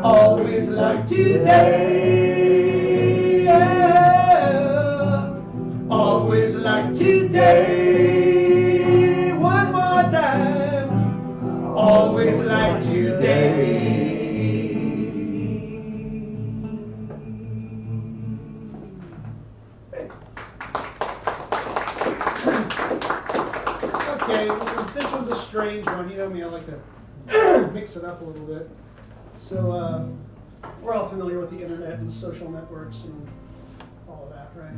always like today, yeah. Always like today, one more time, always like today. Okay, this one's a strange one. You know me, I like to mix it up a little bit. So we're all familiar with the internet and social networks and all of that, right?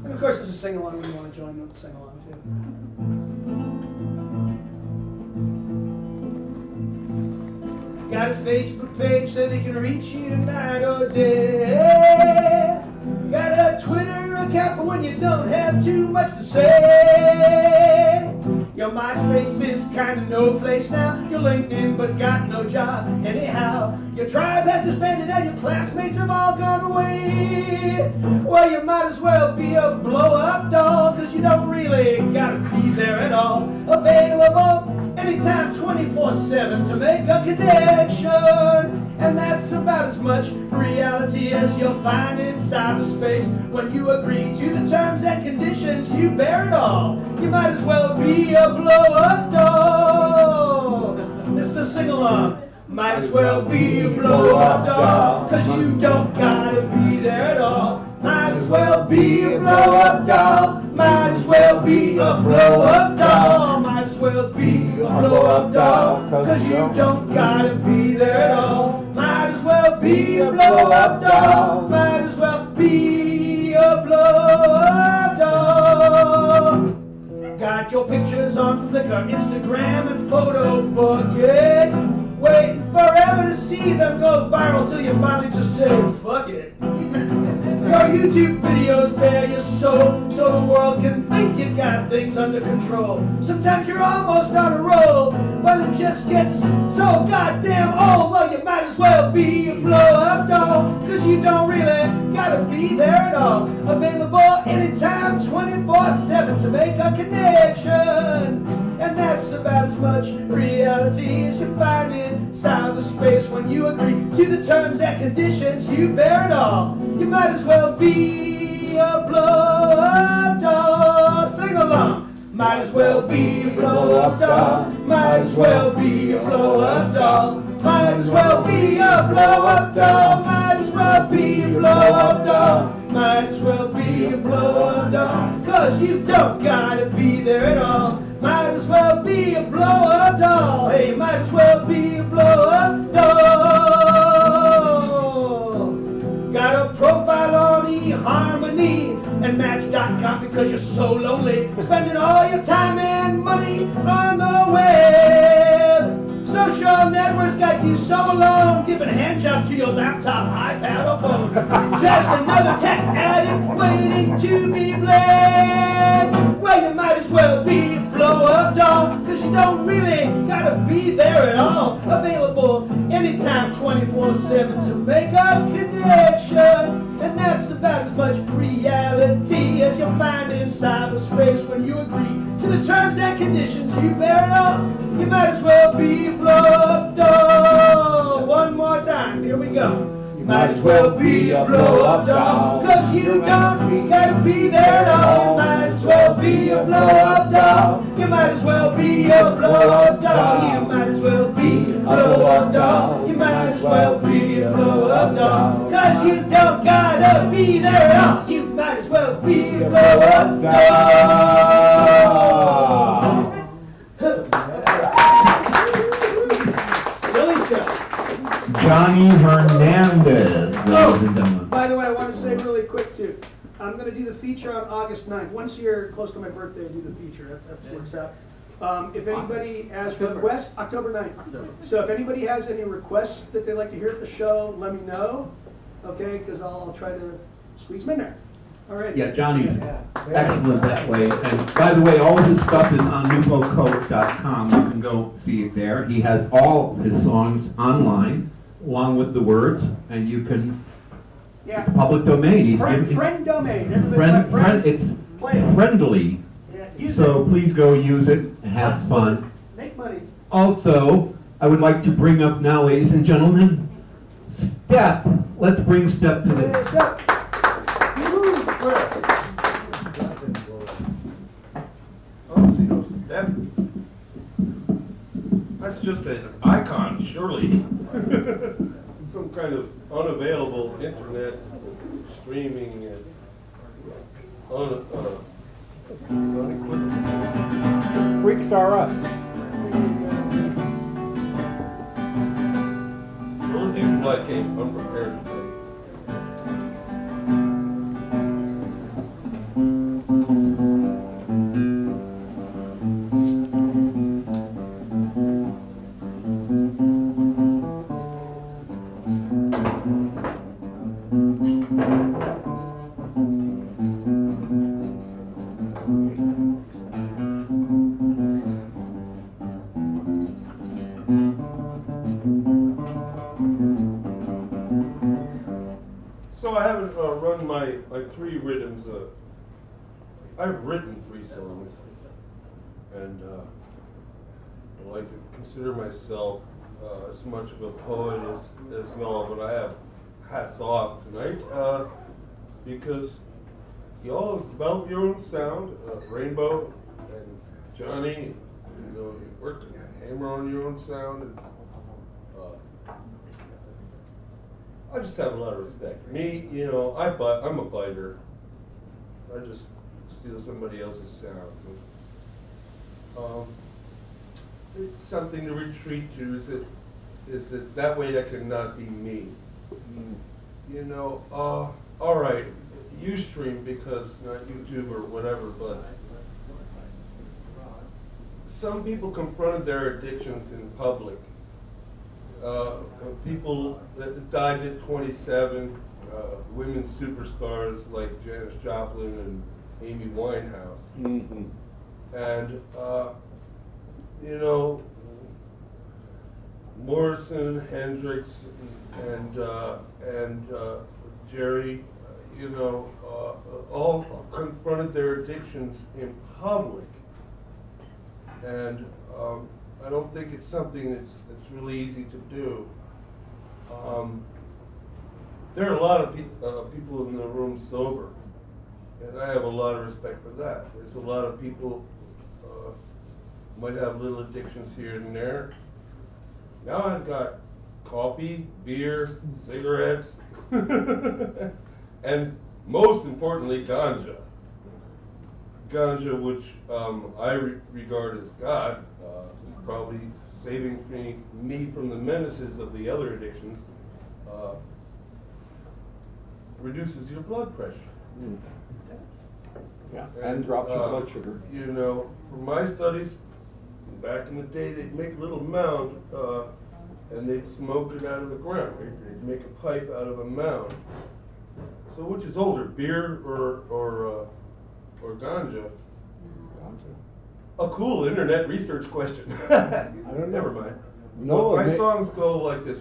And of course there's a sing-along when you want to join with the sing-along too. Got a Facebook page so they can reach you night or day. Got a Twitter account for when you don't have too much to say. Your MySpace is kind of no place now. Your LinkedIn but got no job anyhow. Your tribe has disbanded and your classmates have all gone away. Well, you might as well be a blow-up doll, cause you don't really gotta be there at all. Available anytime 24/7 to make a connection. And that's about as much reality as you'll find in cyberspace. When you agree to the terms and conditions, you bear it all. You might as well be a blow-up doll. This is the sing-along. Might as well be a blow-up doll, cause you don't gotta be there at all. Might as well be a blow-up doll. Might as well be a blow-up doll. Might as well be a blow-up doll, cause you don't gotta be there at all. Might as well be a blow-up doll. Might as well be a blow-up doll. Got your pictures on Flickr, Instagram, and Photo Bucket. Waiting forever to see them go viral till you finally just say, fuck it. Your YouTube videos bare your soul so the world can think you've got things under control. Sometimes you're almost on a roll, but it just gets so goddamn old. Well, you might as well be a blow-up doll, cause you don't really gotta be there at all. Available anytime 24/7 to make a connection. And that's about as much reality as you find in cyberspace. When you agree to the terms and conditions, you bear it all. You might as well be a blow-up doll. Sing along. Might as well be a blow-up doll. Might as well be a blow-up doll. Might as well be a blow-up doll. Might as well be a blow-up doll. Might as well be a blow-up doll, cause you don't gotta be there at all. Might as well be a blow-up doll. Hey, might as well be a blow-up doll. Got a profile on eHarmony and Match.com because you're so lonely, spending all your time and money on the web. Social networks got you so alone, giving handjobs to your laptop, iPad, or phone. Just another tech addict waiting to be bled. Well, you might as well be a blow-up doll, cause you don't really gotta be there at all. Available anytime 24/7 to make a connection. And that's about as much reality as you'll find in cyberspace. When you agree to the terms and conditions, you bear it all. You might as well be a blow-up doll. One more time, here we go. You might as well be a blow-up doll, cause you don't gotta be there at all. You might as well be a blow-up doll. You might as well be a blow-up doll. You might as well be a blow-up doll. You might as well be a blow-up doll, cause you don't gotta be there at all. You might as well be a blow-up doll. Silly stuff. Johnny Hernandez. By the way, I want to say really quick too, I'm going to do the feature on August 9th. Once a year, close to my birthday, I do the feature. That works out. If anybody has requests, October 9th. So if anybody has any requests that they'd like to hear at the show, let me know. Okay, because I'll try to squeeze them in there. All right. Yeah, Johnny's excellent that way. And by the way, all of his stuff is on newfocode.com. You can go see it there. He has all of his songs online, along with the words, and you can. Yeah. It's public domain. He's friend domain. It's friendly. Yeah, so please go use it and have fun. Make money. Also, I would like to bring up now, ladies and gentlemen, Step. Let's bring Step to the... Hey, Step. Oh, see those Step. That's just an icon, surely. Some kind of unavailable internet streaming unequivocal. Freaks are us. Well, this is why I came unprepared today. So I haven't run my 3 rhythms. I've written 3 songs, and I like to consider myself as much of a poet as y'all, but I have hats off tonight because y'all develop your own sound. Rainbow and Johnny, you work hammer on your own sound. And, I just have a lot of respect. Me, I'm a biter. I just steal somebody else's sound. It's something to retreat to. Is it that way? That cannot be me. All right, Ustream because not YouTube or whatever, but some people confronted their addictions in public. People that died at 27, women superstars like Janis Joplin and Amy Winehouse. Mm-hmm. And, Morrison, Hendrix, and Jerry, all confronted their addictions in public. And I don't think it's something that's really easy to do. There are a lot of people in the room sober, and I have a lot of respect for that. There's a lot of people might have little addictions here and there. Now I've got coffee, beer, cigarettes, and most importantly, ganja. Ganja, which I regard as God, is probably saving me from the menaces of the other addictions. Reduces your blood pressure. Mm. Yeah, and drops your blood sugar. From my studies, back in the day, they'd make a little mound and they'd smoke it out of the ground. They'd make a pipe out of a mound. So which is older, beer or ganja? Ganja. A cool internet research question. I don't know. Never mind. No, Well, my songs go like this.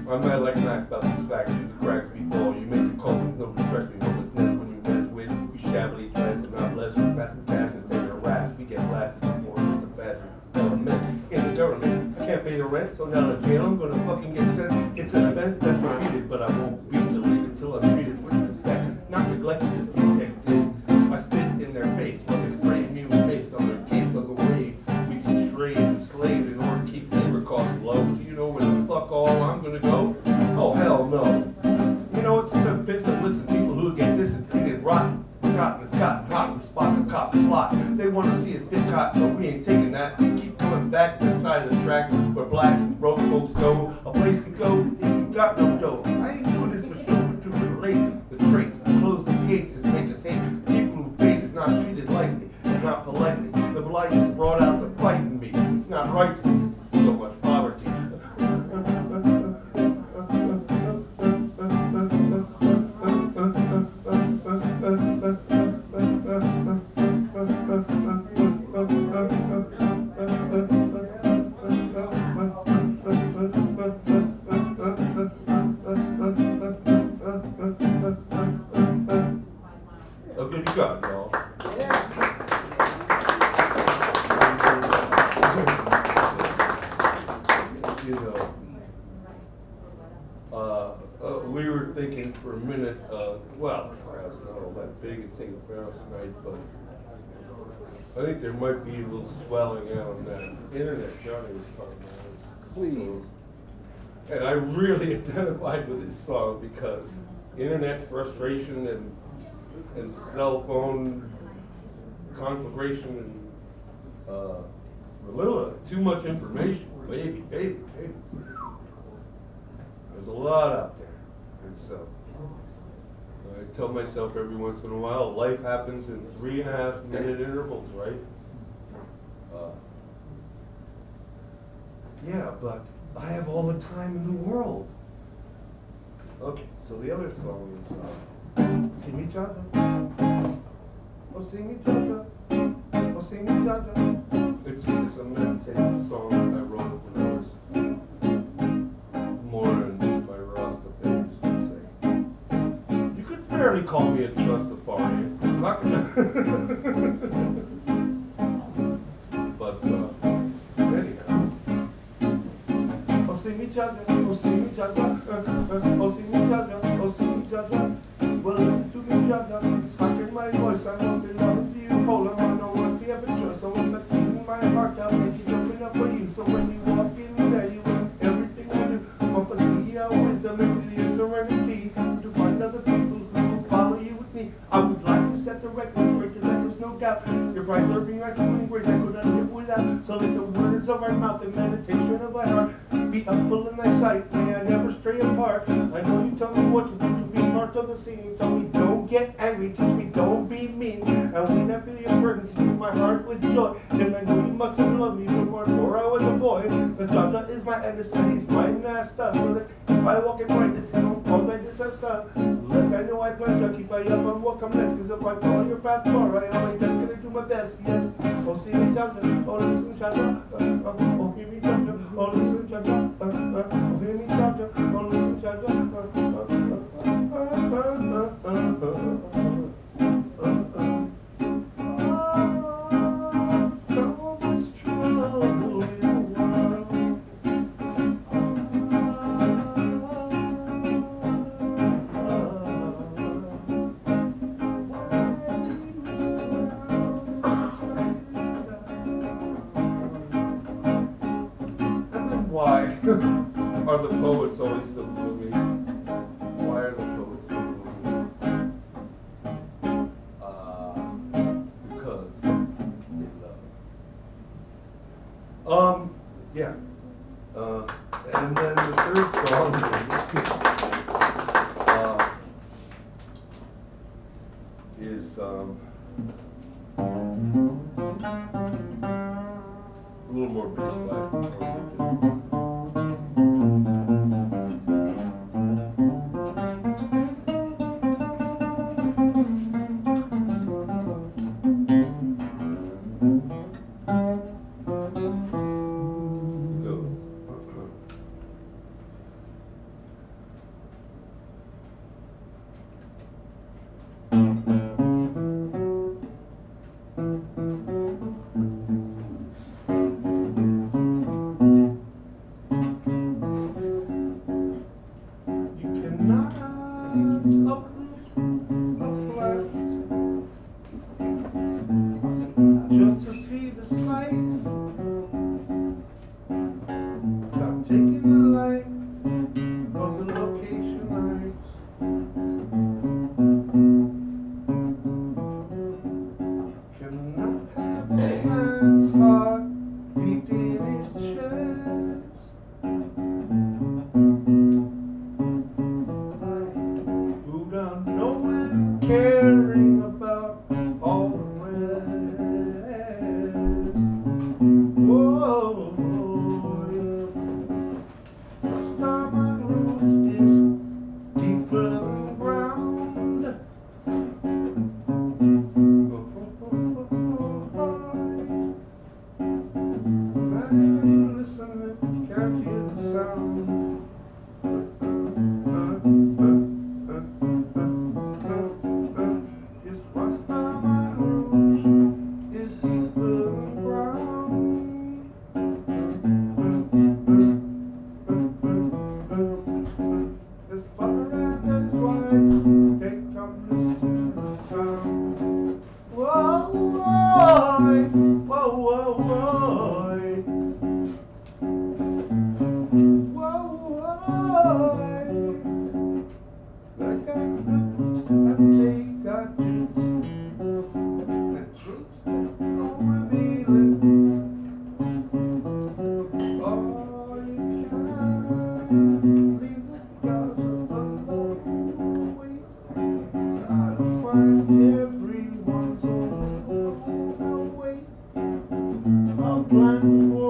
I'm not like Max about this fact. The cracks we fall. You make the call with no depressing hopelessness when you mess with. We shabbily dress and not less. We pass the cash and take a rap. We get blasted before the fascist government. In the government, I can't pay the rent, so now in jail I'm gonna fucking get sent. It's an event that's repeated, but I won't be deleted until I'm treated with respect. Not neglected, protected. I spit in their face while they spray me with mace on their case on the way. We can trade and slave in order to keep labor costs low. Do you know where the fuck all I'm gonna go? Oh hell no. It's such a business. Listen, people who get this and treated rotten. Cotton is gotten hot and spot the cop plot. They want to see us get caught, but we ain't taking that. We keep coming back to the side of the track where blacks and broke folks go. A place to go if you got no dough. I ain't doing this for show, but to relate the traits, close the gates and make us hate. People who fake is not treated lightly, not politely. The blight is brought out to frighten me. It's not right to see so much poverty. Okay, you got it, y'all. well, the crowd's not all that big in St. Barrows tonight, but I think there might be a little swelling out on that internet Johnny was talking about. Please. So, and I really identified with this song because internet frustration and cell phone conflagration and too much information, baby. There's a lot out there, and so I tell myself every once in a while, life happens in 3.5 minute intervals, right? Yeah, but I have all the time in the world. Okay, so the other song is See Me Jaja. Oh, see me Jaja. Oh, see me Jaja. It's a meditative song I wrote when I was more in my Rasta days. You could barely call me a Trustafarian. I'm not gonna. But anyhow. Oh, see me Jaja. Oh, see me Jaja. Oh, see me Jaja. Oh, see me Jaja. Well, listen to me Jaja. It's hot in my voice. I know they love you. Hold on, I know what you have a choice. I want that in my heart. I'll make it open up for you. So when you walk in there, you want everything I do. Want to see your wisdom and your serenity. To find other people who will follow you with me. I would like to set the record straight, that there's no doubt. Your price serving rice and grace I couldn't live without. So let the words of our mouth and meditation of our heart be upful in thy sight. May I never stray apart. I know you tell me what to do to be part of the scene. You tell me don't get angry, teach me don't be mean. And when I feel your presence, you fill my heart with joy. Then I know you must have loved me before I was a boy. The Jaja is my innocent, he's my master. So that if I walk in brightness, he don't cause I disaster. Let I know I pledge, I keep I up and welcome less. Cause if I follow your path far, I always gonna do my best, yes. Oh, see me Jaja, oh listen Jaja, oh hear me Jaja, oh listen Jaja, oh hear me Jaja, oh listen Jaja, so much trouble in the world. Why are the poets always so gloomy? Why are the poets so gloomy? Because they love. Yeah. And then the third song is a little more bass-like. Just to see the sights, without taking the light of the location lights. Cannot have a man's heart beating his chest. Who don't know and caring about all the rest.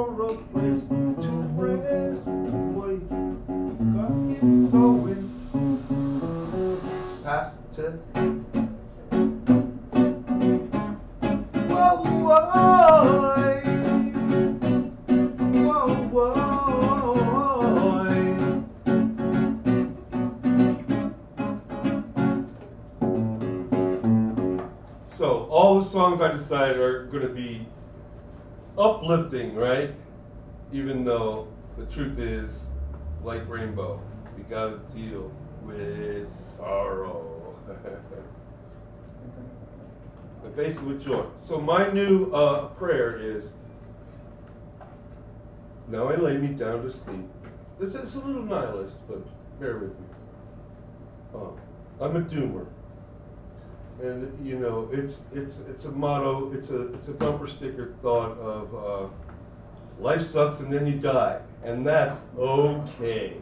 for a place to rest. Boy, got it going. Past the test. Whoa, whoa, whoa, whoa. So all the songs I decided are going to be uplifting, right? Even though the truth is, like Rainbow, we got to deal with sorrow. And face it with joy. So my new prayer is, now I lay me down to sleep. It's a little nihilist, but bear with me. I'm a doomer. And you know, it's a motto, it's a bumper sticker thought of life sucks and then you die, and that's okay.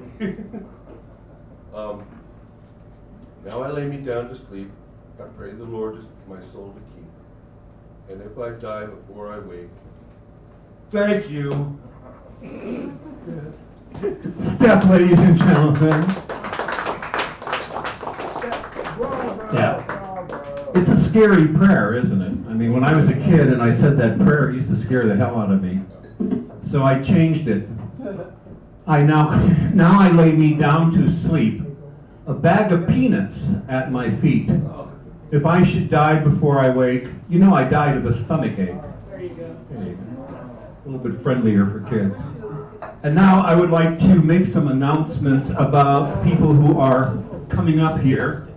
Now I lay me down to sleep. I pray the Lord just my soul to keep. And if I die before I wake, thank you. Step, ladies and gentlemen. Yeah. It's a scary prayer, isn't it? I mean, when I was a kid and I said that prayer, it used to scare the hell out of me. So I changed it. Now I lay me down to sleep, a bag of peanuts at my feet. If I should die before I wake, you know I died of a stomachache. There you go. There you go. A little bit friendlier for kids. And now I would like to make some announcements about people who are coming up here.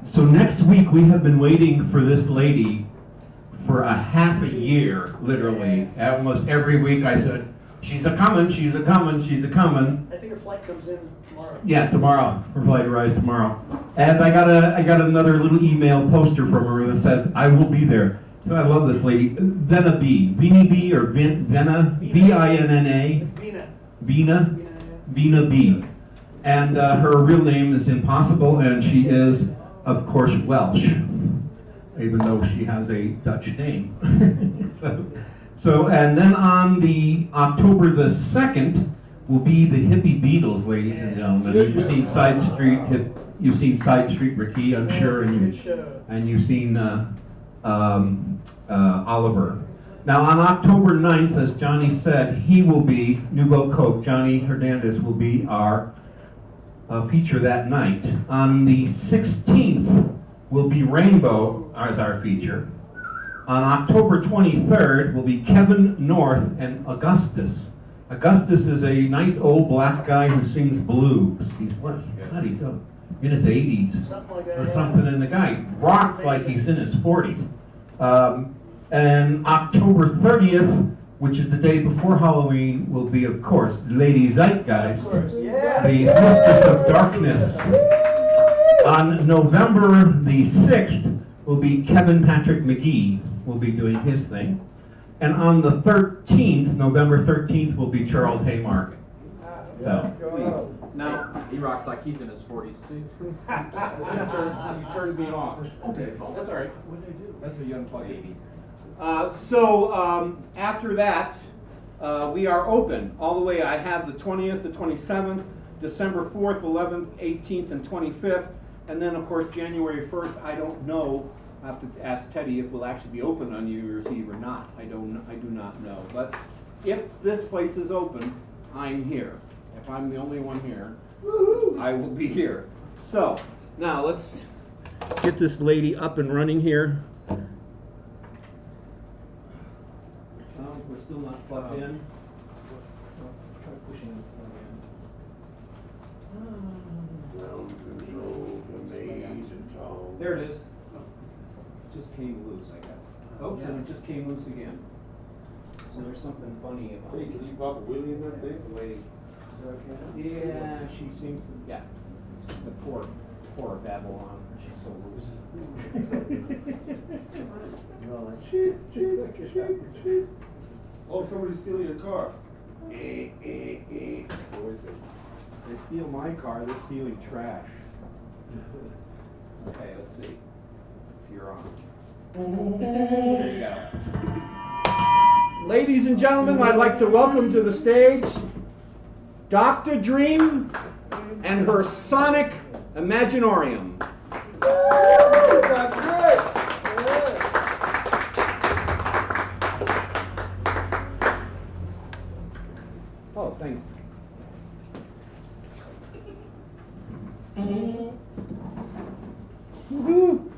So next week we have been waiting for this lady for a half a year, literally. Almost every week I said, she's a-coming, she's a-coming, she's a-coming. I think her flight comes in tomorrow. Yeah, tomorrow. Her flight arrives tomorrow. And I got another little email poster from her that says, I will be there. So I love this lady. Vena B. Vini B or Vena? V-I-N-N-A? Vina. Vina B. And her real name is impossible, and she is, of course, Welsh, even though she has a Dutch name. So, and then on the October the 2nd will be the Hippie Beatles, ladies and gentlemen. You've seen Side Street Ricky, I'm sure, and you've seen Oliver. Now on October 9th, as Johnny said, he will be, Nouveau Coke, Johnny Hernandez will be our feature that night. On the 16th will be Rainbow as our feature. On October 23rd will be Kevin North and Augustus. Augustus is a nice old black guy who sings blues. He's in his 80s Something like that, or something, and the guy rocks like he's in his 40s. And October 30th, which is the day before Halloween, will be, of course, Lady Zeitgeist, the Mistress of Darkness. On November the 6th will be Kevin Patrick McGee, will be doing his thing. And on the 13th, November 13th, will be Charles Haymarket. So, now, he rocks like he's in his 40s too. You turned me off. Okay, that's all right. What did I do? That's what you unplugged. So after that, we are open all the way. I have the 20th, the 27th, December 4th, 11th, 18th, and 25th. And then, of course, January 1st, I don't know. I have to ask Teddy if we'll actually be open on New Year's Eve or not. I do not know. But if this place is open, I'm here. If I'm the only one here, I will be here. So, now let's get this lady up and running here. We're still not plugged in. Try pushing the plug in. There it is. It just came loose, I guess. Oh, and it just came loose again. So there's something funny about it. Hey, can you pop a wheelie in that thing? Wait. Yeah, she seems to, yeah. The poor Babylon. She's so loose. Oh, somebody's stealing your car. They steal my car, they're stealing trash. Okay, let's see. If you're you're on. There you go. Ladies and gentlemen, I'd like to welcome to the stage Dr. Dream and her Sonic Imaginarium. That's great. Oh, thanks. Woo-hoo.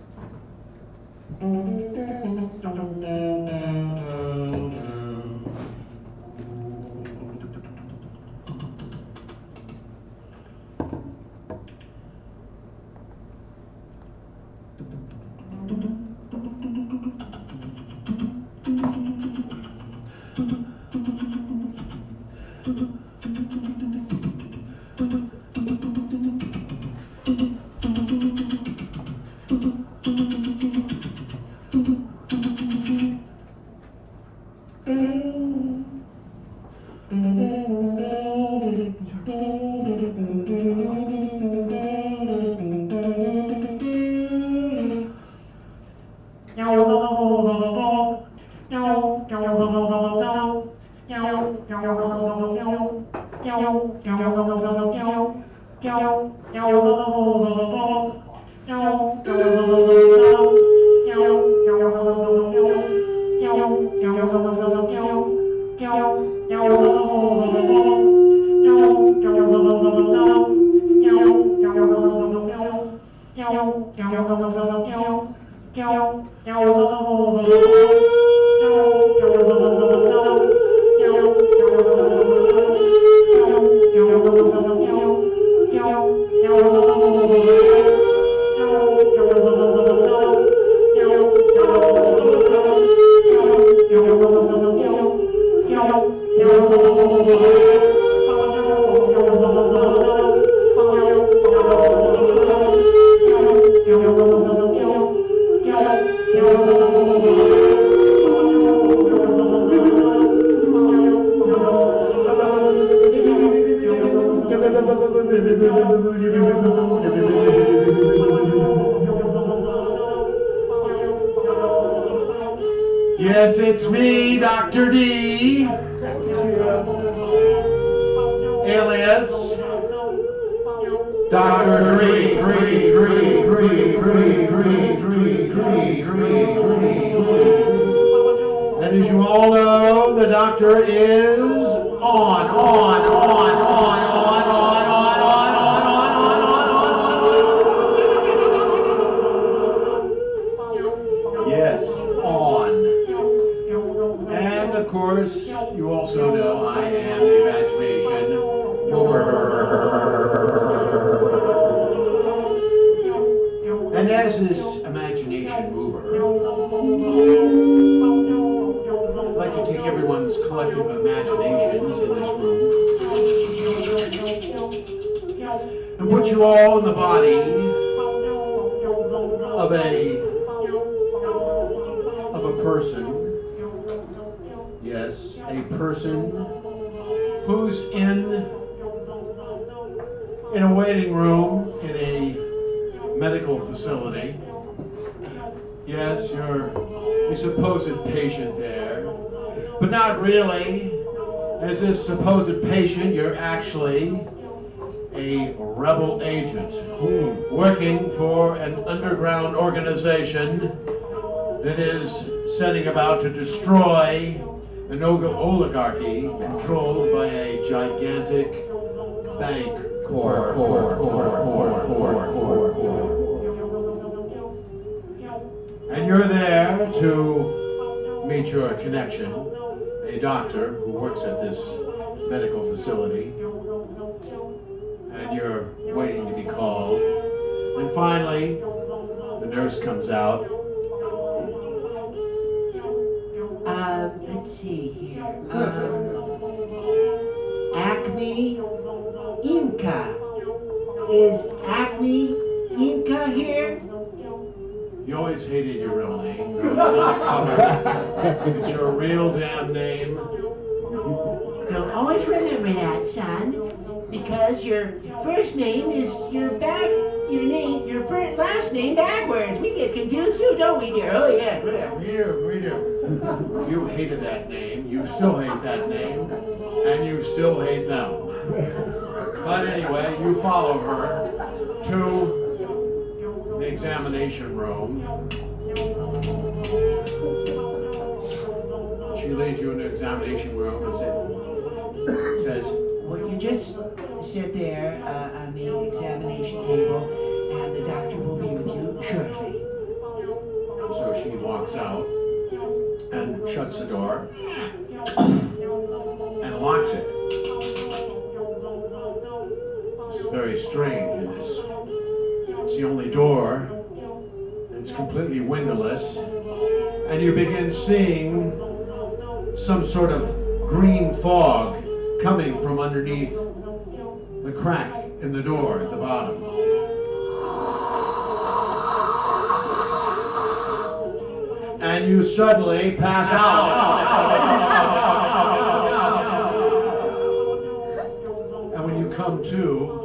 Yes, it's me, Dr. D, alias Dr. And as you all know, the doctor is on. Yes, on. And of course, you also know I am the imagination mover. And as this imagination mover, I'd like to take everyone's collective imaginations in this room and put you all in the body of a person. Yes, a person who's in a waiting room in a medical facility. Yes, you're a supposed patient there, but not really. As this supposed patient, you're actually a rebel agent working for an underground organization that is setting about to destroy an oligarchy controlled by a gigantic bank core. And you're there to meet your connection, a doctor who works at this medical facility, and you're waiting to be called. And finally, the nurse comes out. Let's see here. Acme Inca. Is Acme Inca here? You always hated your real name. It's your real damn name. You'll always remember that, son, because your first name is your back your name, your first last name backwards. We get confused too, don't we, dear? Oh, yeah. We do. You hated that name, you still hate that name, and you still hate them. But anyway, you follow her to the examination room. She leads you in the examination room and says, Well, you just sit there on the examination table, and the doctor will be with you shortly. so she walks out and shuts the door and locks it. This is very strange. It's the only door. It's completely windowless. And you begin seeing some sort of green fog coming from underneath the crack in the door at the bottom. And you suddenly pass out. And when you come to,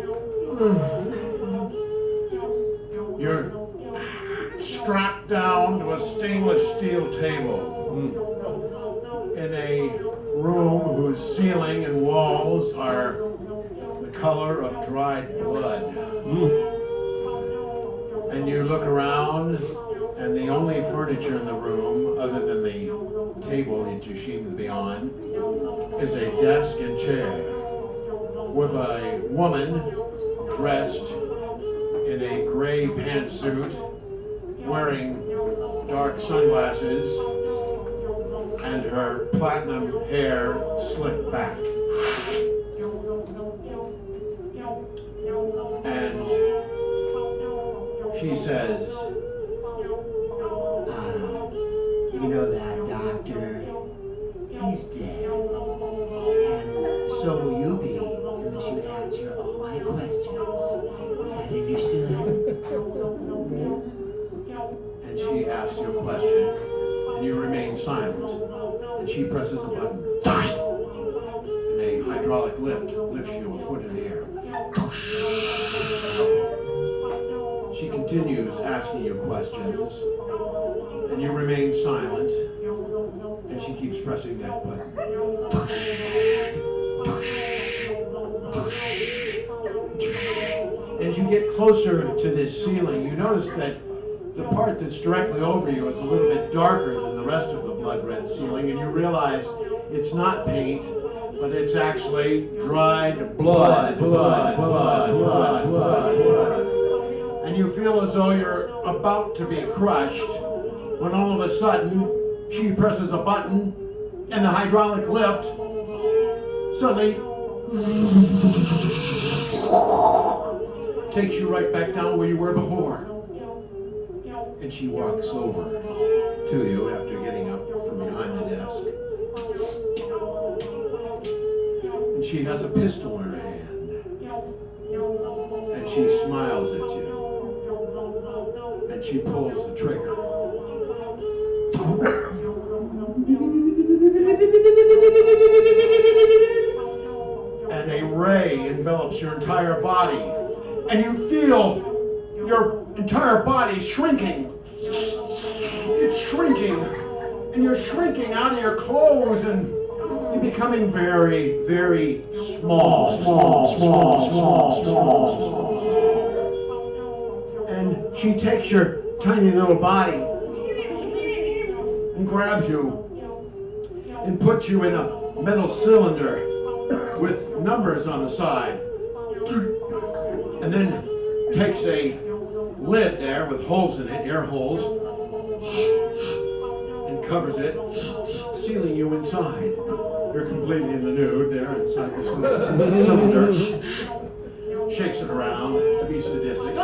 you're strapped down to a stainless steel table in a room whose ceiling and walls are the color of dried blood. And you look around, and the only furniture in the room, other than the table that you seem to be on, is a desk and chair with a woman dressed in a gray pantsuit, wearing dark sunglasses, and her platinum hair slicked back. And she says, You know that doctor, he's dead. And so will you be unless you answer all my questions. Is that understood? and she asks you a question, and you remain silent. And she presses a button, and a hydraulic lift lifts you a foot in the air. She continues asking you questions, and you remain silent, and she keeps pressing that button. As you get closer to this ceiling, you notice that the part that's directly over you is a little bit darker than the rest of the blood red ceiling, and you realize it's not paint, but it's actually dried blood. And you feel as though you're about to be crushed, when all of a sudden she presses a button and the hydraulic lift suddenly takes you right back down where you were before. And she walks over to you after getting up from behind the desk. And she has a pistol in her hand. And she smiles at you. And she pulls the trigger. And a ray envelops your entire body. And you feel your entire body shrinking. It's shrinking. And you're shrinking out of your clothes, and you're becoming very, very small. And she takes your tiny little body and grabs you and puts you in a metal cylinder with numbers on the side. And then takes a lid there with holes in it, air holes, and covers it, sealing you inside. You're completely in the nude there inside the cylinder. Shakes it around to be sadistic.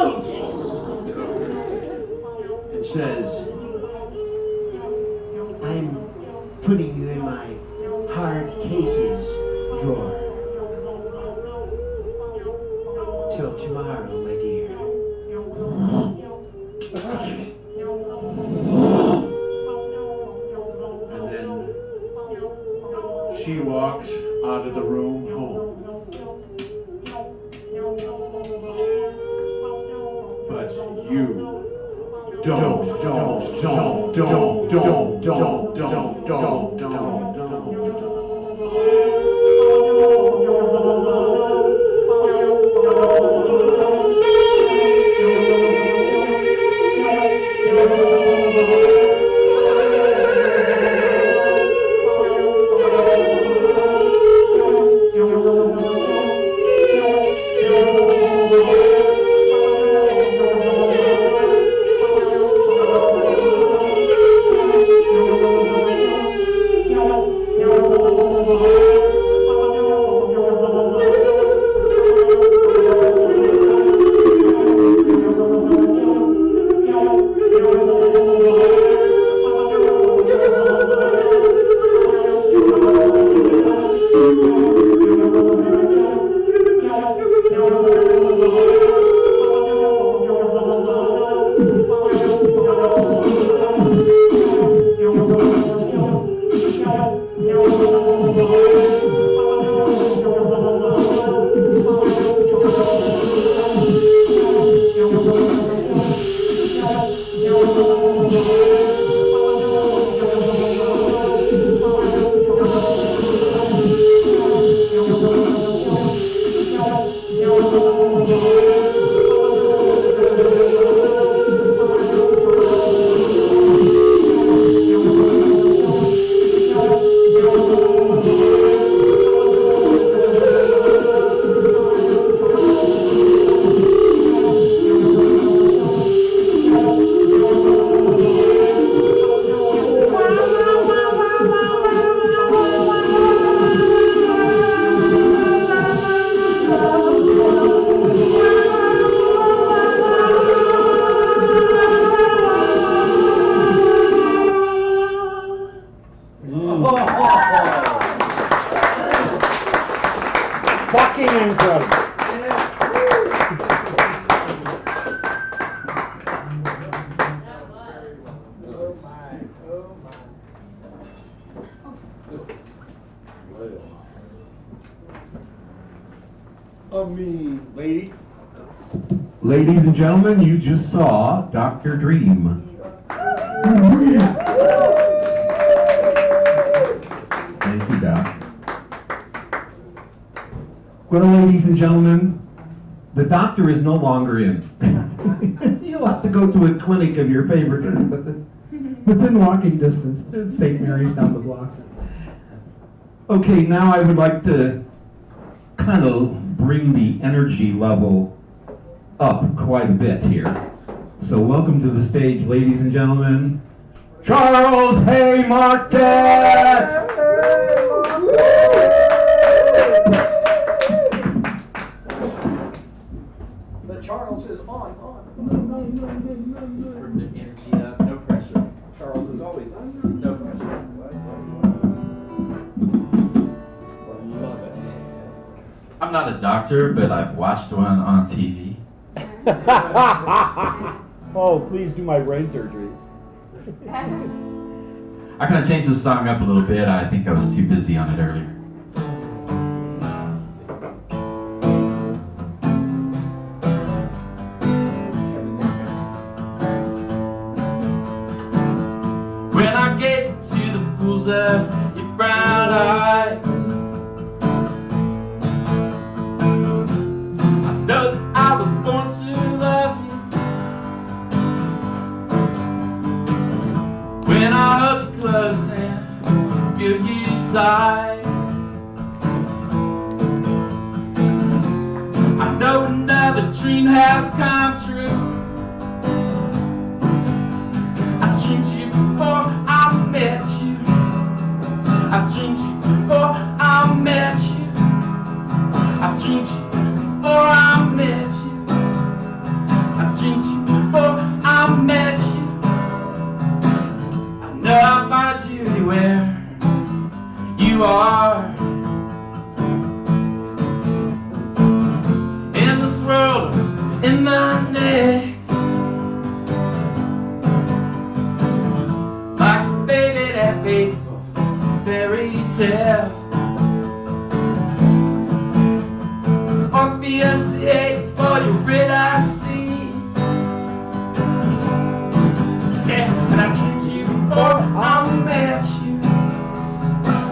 And says, I'm putting you in my hard cases drawer. Till tomorrow, my dear. And then she walks out of the room home. Fucking incredible. Lady. Ladies and gentlemen, you just saw Dr. Dream. Thank you, Doc. Well, ladies and gentlemen, the doctor is no longer in. You'll have to go to a clinic of your favorite, but within walking distance. St. Mary's down the block. Okay, now I would like to kind of bring the energy level up quite a bit here. So welcome to the stage, ladies and gentlemen, Charles Haymarket! The Charles is on. Bring the energy up, no pressure. Charles is always on. No pressure. Love it. I'm not a doctor, but I've watched one on TV. Oh, please do my brain surgery. I kind of changed the song up a little bit. I think I was too busy on it earlier. When I gaze into the pools of your brown eyes, I know that I was born to love you. When I hold you close and feel you sigh, I know another dream has come true. I dreamed you before I met you. I dreamed you before I met you. I dreamed you before I met you. I dreamed you before I met you. I know I'll find you anywhere you are. In this world, in the next, like a baby that faithful fairy tale. Orpheus takes for your red I see. before I met you.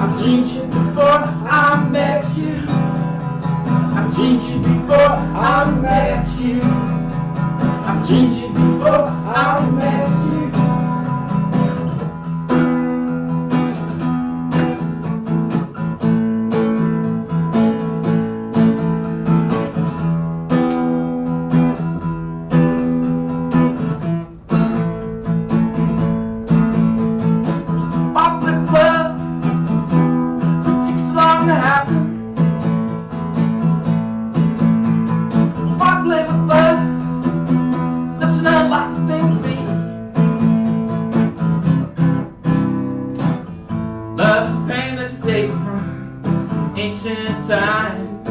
I've dreamed you before I met you. I've dreamed you before I met you. I've dreamed you before I met you. Love's pain that stayed from ancient times.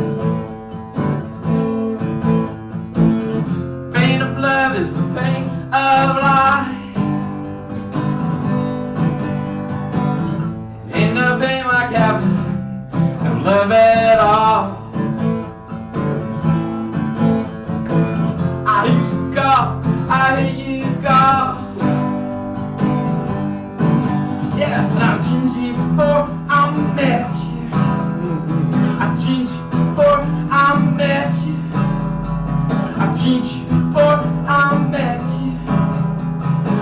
Pain of love is the pain of life. Ain't no pain like having no love at all. I hear you call, I hear you call. Yeah, and I dreamed you before I met you. I dreamed you before I met you. I dreamed you before I met you.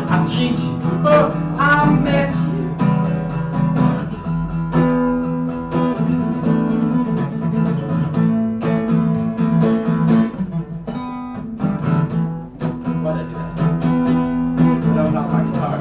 I dreamed you before I met you. Why'd I do that? No, not my guitar.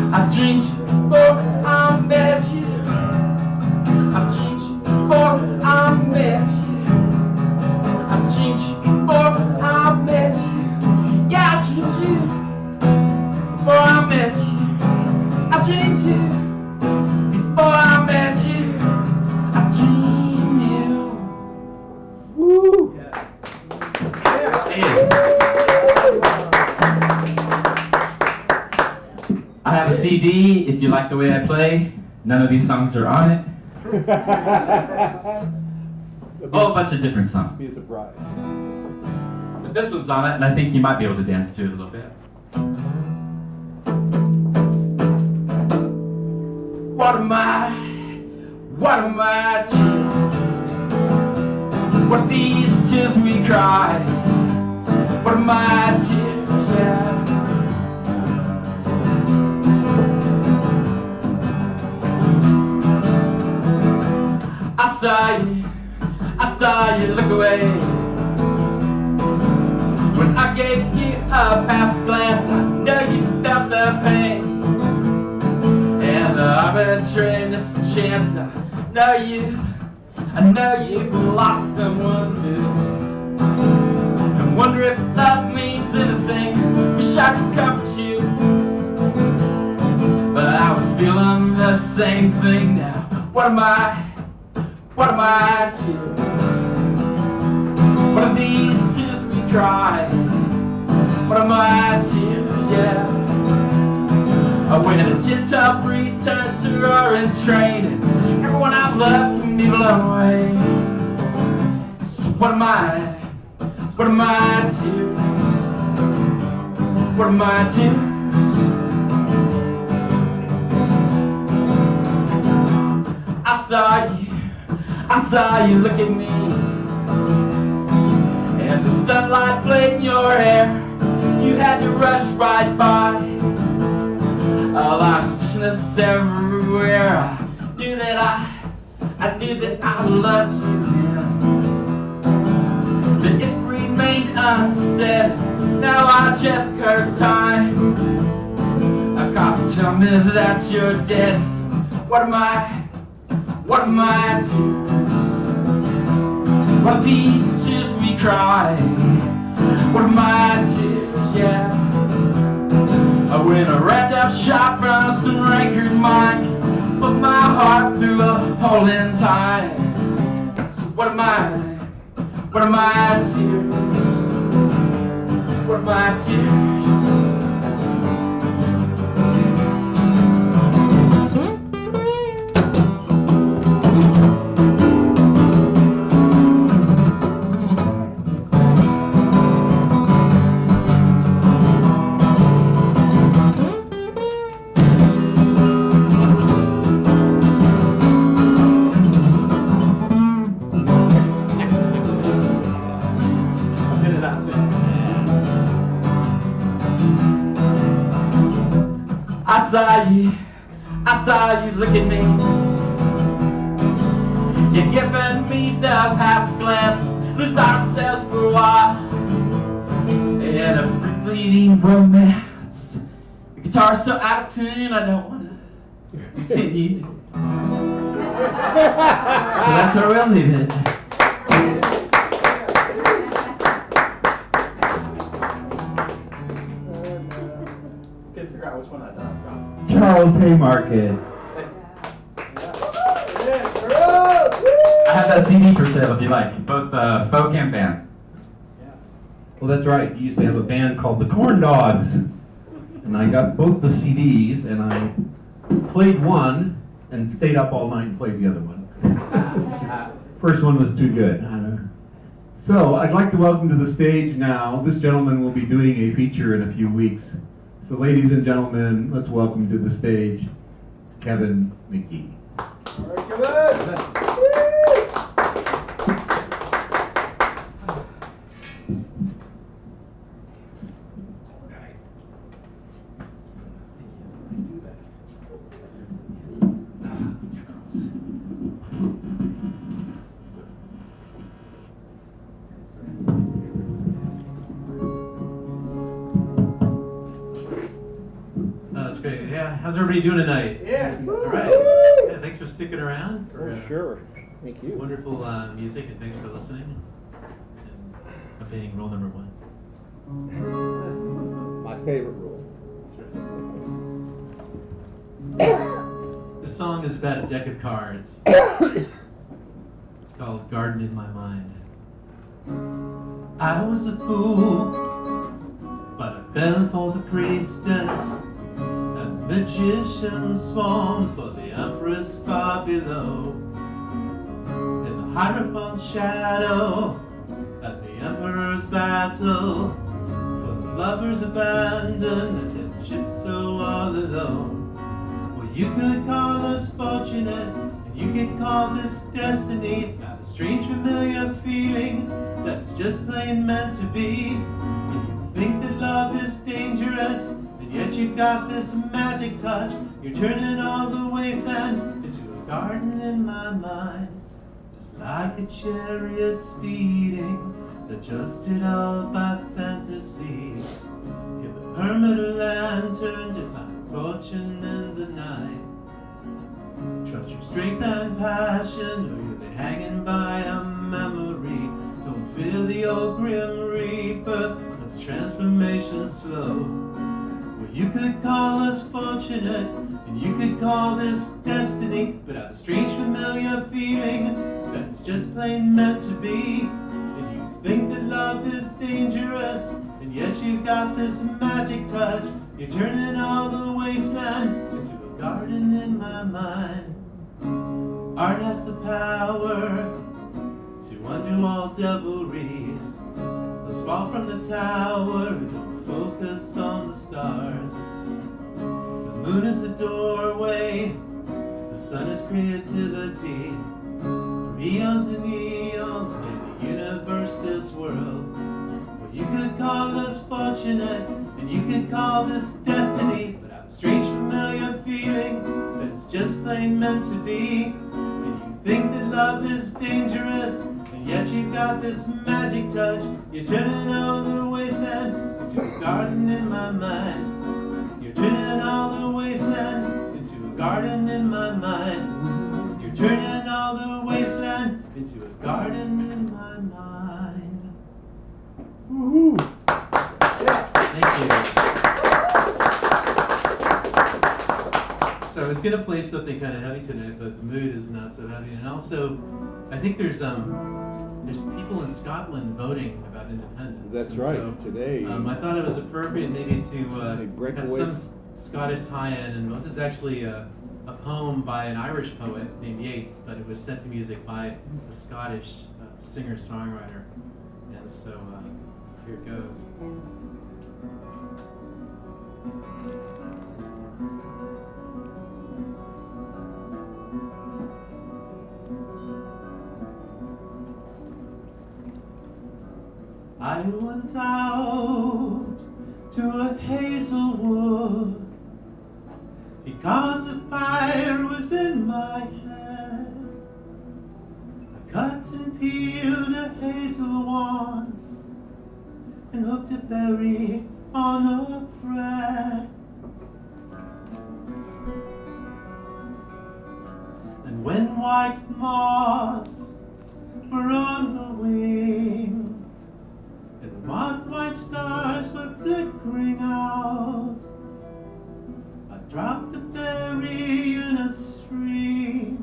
I dreamed you before I met you. I dreamed you before I met you. I dreamed you before I met you. Yeah, I dreamed you before I met you. I dreamed you before I met you. I dreamed you. Woo! I have a CD, if you like the way I play. None of these songs are on it. Oh, a bunch of different songs. Be a surprise. But this one's on it, and I think you might be able to dance to it a little bit. What am I tears? What are these tears we cry? What are my tears, yeah? I saw you look away. When I gave you a past glance, I know you felt the pain. And the arbitrariness chance, I know you've lost someone too. I wonder if that means anything. Wish I could comfort you, but I was feeling the same thing now. What am I tears? What are these tears we cry? What are my tears, yeah? When a gentle breeze turns to roaring train, and everyone I've loved can be blown away. So what am I tears? What are my tears? I saw you look at me, and the sunlight played in your hair. You had to rush right by. A lot of suspiciousness everywhere. I knew that I loved you then. But it remained unsaid. Now I just curse time. Cause you tell me that you're dead. What am I tears? What are these tears we cry? What are my tears, yeah? When a random shot from some rancored mind put my heart through a hole in time. So what am I Where are my tears? Where are my tears? I saw you look at me. You're giving me the past glances. Lose ourselves for a while in a fleeting romance. The guitar's so out of tune, I don't want to continue. So that's where we'll leave it. Couldn't figure out which one I done. Charles Haymarket. I have that CD for sale if you like, both folk and band. Well, that's right. You used to have a band called the Corn Dogs. And I got both the CDs, and I played one and stayed up all night and played the other one. First one was too good. So I'd like to welcome to the stage now, this gentleman will be doing a feature in a few weeks. So ladies and gentlemen, let's welcome to the stage, Kevin McGee. All right, Kevin. That's great. Yeah, how's everybody doing tonight? Yeah. All right. Yeah, thanks for sticking around. For sure. Thank you. Wonderful music, and thanks for listening. And being rule number one. My favorite rule. That's right. This song is about a deck of cards. It's called Garden in My Mind. I was a fool, but I fell for the priestess. Magicians swarm for the empress far below. In the Hierophant shadow at the emperor's battle, for the lovers abandoned as in ships so all alone. Well, you could call us fortunate, and you could call this destiny. Got a strange familiar feeling that's just plain meant to be. And you think that love is dangerous, and yet you've got this magic touch. You're turning all the wasteland into a garden in my mind. Just like a chariot speeding, adjusted all by fantasy. Give the hermit a lantern to find fortune in the night. Trust your strength and passion, or you'll be hanging by a memory. Don't fear the old grim reaper, it's transformation slow. You could call us fortunate, and you could call this destiny, but I've a strange familiar feeling that's just plain meant to be. And you think that love is dangerous, and yet you've got this magic touch. You're turning all the wasteland into a garden in my mind. Art has the power to undo all devilries. Those fall from the tower who don't focus on the stars. The moon is the doorway, the sun is creativity. From eons and eons made the universe this world. Well, you could call us fortunate, and you could call this destiny, but I've a strange familiar feeling that it's just plain meant to be. And you think that love is dangerous, and yet you've got this magic touch. You're turning all the wasteland into a garden in my mind. You're turning all the wasteland into a garden in my mind. You're turning all the wasteland into a garden in my mind. Woo-hoo. Thank you. So I was gonna play something kind of heavy tonight, but the mood is not so heavy. And also, I think there's people in Scotland voting about independence. That's And right, so, today. I thought it was appropriate maybe to break have away. some Scottish tie-in, and this is actually a poem by an Irish poet named Yeats, but it was set to music by a Scottish singer-songwriter. And so here it goes. I went out to a hazel wood because the fire was in my head. I cut and peeled a hazel wand and hooked a berry on a thread. And when white moths were on the wing, and the moth-white stars were flickering out, I dropped the berry in a stream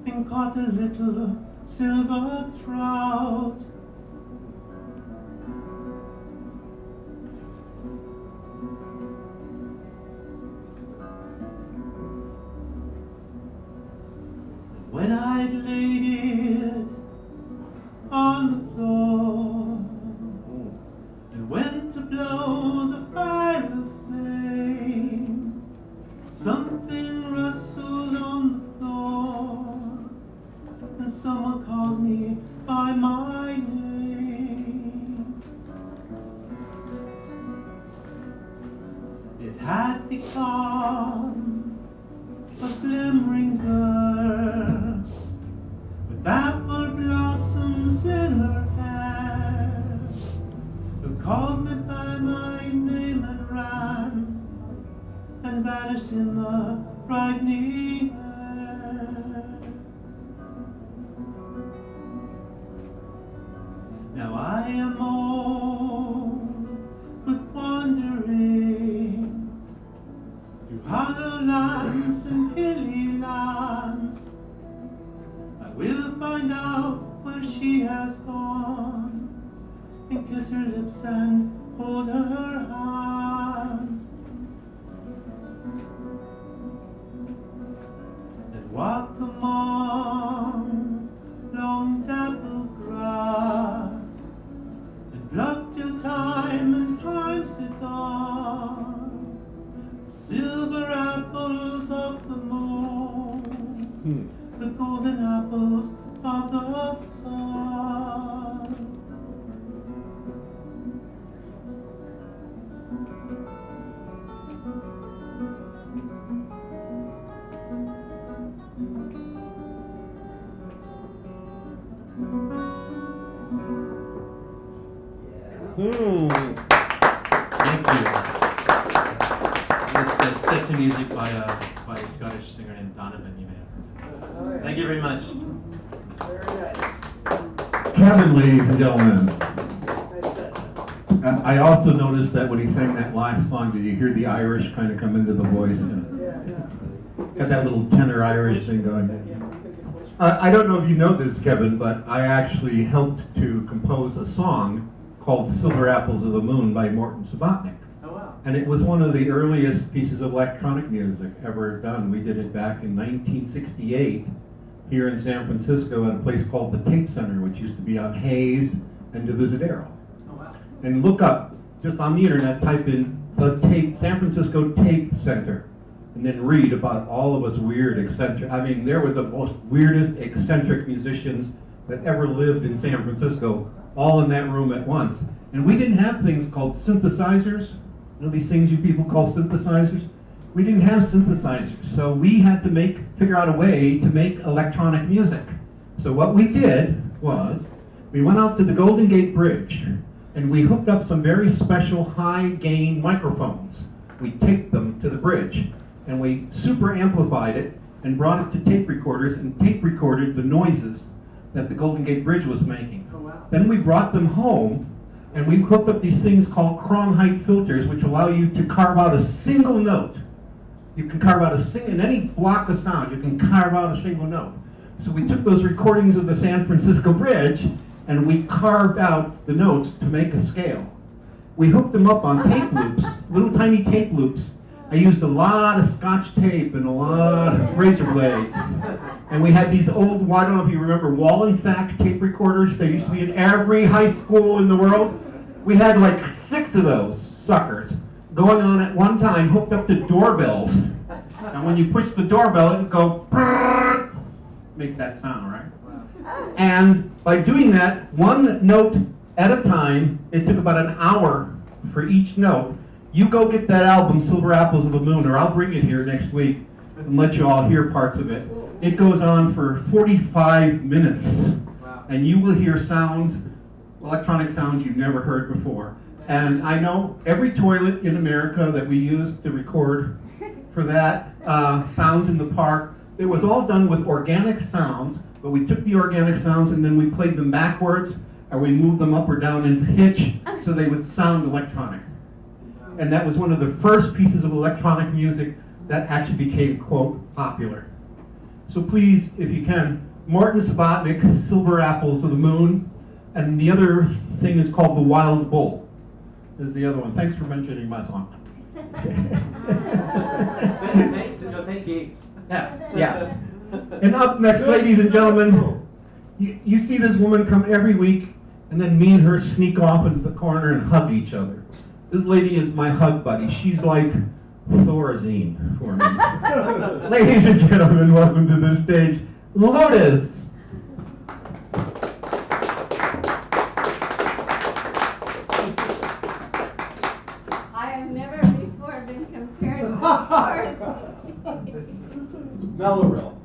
and caught a little silver trout. When I'd laid it on the floor and went to blow the fire flame, something rustled on the floor and someone called me by my name. It had become a glimmering girl with apple blossoms in her hair, who called me by my name and ran and vanished in the brightening air. Now I am old with wandering through hollow lands and hilly lands. I will find out where she has gone and kiss her lips and hold her hands and walk among long dappled grass and pluck till time and time's it on silver apples of the moon, the golden apples of the sun. Thank you. It's set to music by a Scottish singer named Donovan, you may have heard. Thank you very much. Very nice. Kevin, ladies and gentlemen. Nice set. I also noticed that when he sang that last song, did you hear the Irish kind of come into the voice? Got that little tenor Irish thing going. I don't know if you know this, Kevin, but I actually helped to compose a song called Silver Apples of the Moon by Morton Subotnick. Oh, wow. And it was one of the earliest pieces of electronic music ever done. We did it back in 1968 here in San Francisco at a place called the Tape Center, which used to be on Hayes and Divisadero. Oh, wow. And look up, just on the internet, type in the San Francisco Tape Center, and then read about all of us weird, eccentric. I mean, there were the most weirdest, eccentric musicians that ever lived in San Francisco, all in that room at once. And we didn't have things called synthesizers. You know these things you people call synthesizers? We didn't have synthesizers, so we had to figure out a way to make electronic music. So what we did was, we went out to the Golden Gate Bridge, and we hooked up some very special high-gain microphones. We taped them to the bridge, and we super amplified it and brought it to tape recorders and tape recorded the noises that the Golden Gate Bridge was making. Oh, wow. Then we brought them home, and we hooked up these things called Cron height filters, which allow you to carve out a single note. You can carve out in any block of sound, you can carve out a single note. So we took those recordings of the San Francisco Bridge, and we carved out the notes to make a scale. We hooked them up on tape loops, little tiny tape loops. I used a lot of Scotch tape and a lot of razor blades. And we had these old, I don't know if you remember, Wallensack tape recorders. They used to be in every high school in the world. We had like 6 of those suckers going on at one time, hooked up to doorbells. And when you push the doorbell, it would go, brrr, make that sound, right? And by doing that, one note at a time, it took about an hour for each note. You go get that album, Silver Apples of the Moon, or I'll bring it here next week and let you all hear parts of it. It goes on for 45 minutes, and you will hear sounds, electronic sounds you've never heard before. And I know every toilet in America that we use to record for that, sounds in the park, it was all done with organic sounds, but we took the organic sounds and then we played them backwards, or we moved them up or down in pitch so they would sound electronic. And that was one of the first pieces of electronic music that actually became, quote, popular. So please, if you can, Martin Subotnick, Silver Apples of the Moon, and the other thing is called The Wild Bull, is the other one. Thanks for mentioning my song. Thanks and no thank yous. Yeah. And up next, ladies and gentlemen, you see this woman come every week, and then me and her sneak off into the corner and hug each other. This lady is my hug buddy. She's like Thorazine for me. Ladies and gentlemen, welcome to the stage, Lotus. I have never before been compared to a horse. Melorel.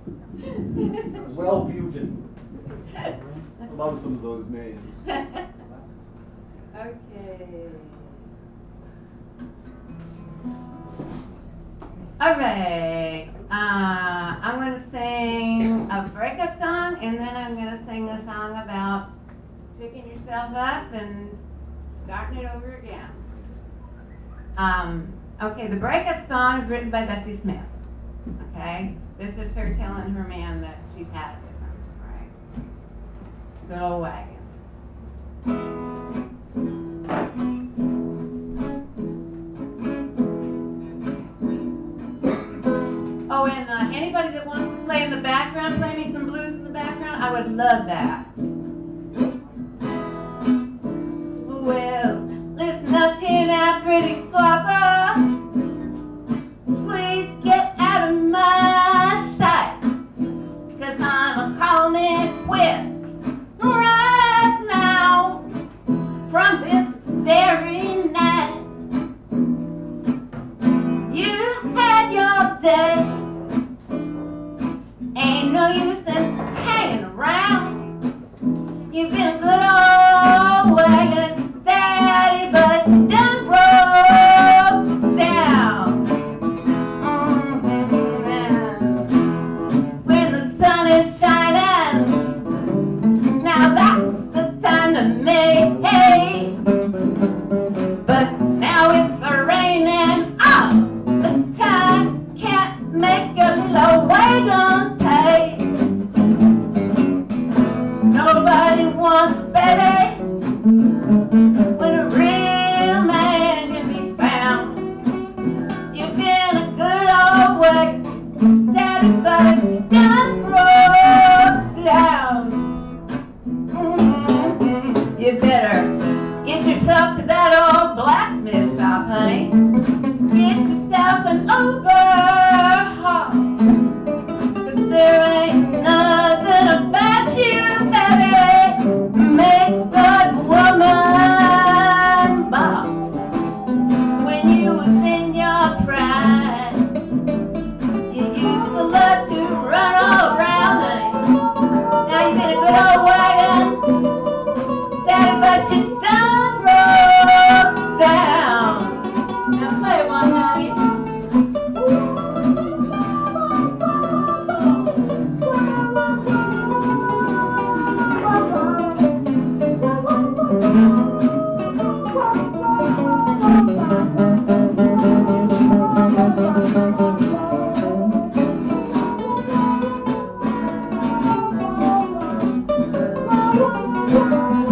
Wellbutrin. I love some of those names. Okay. All right. I'm going to sing a breakup song, and then I'm going to sing a song about picking yourself up and starting it over again. Okay, the breakup song is written by Bessie Smith. Okay? This is her telling her man that she's had it with him, right? Good old wagon. Oh, and anybody that wants to play in the background, play me some blues in the background, I would love that. Well, listen up here now, pretty papa. Please get out of my sight, 'cause I'm calling it quits right now from this very night. You had your day, ain't no use in hanging around.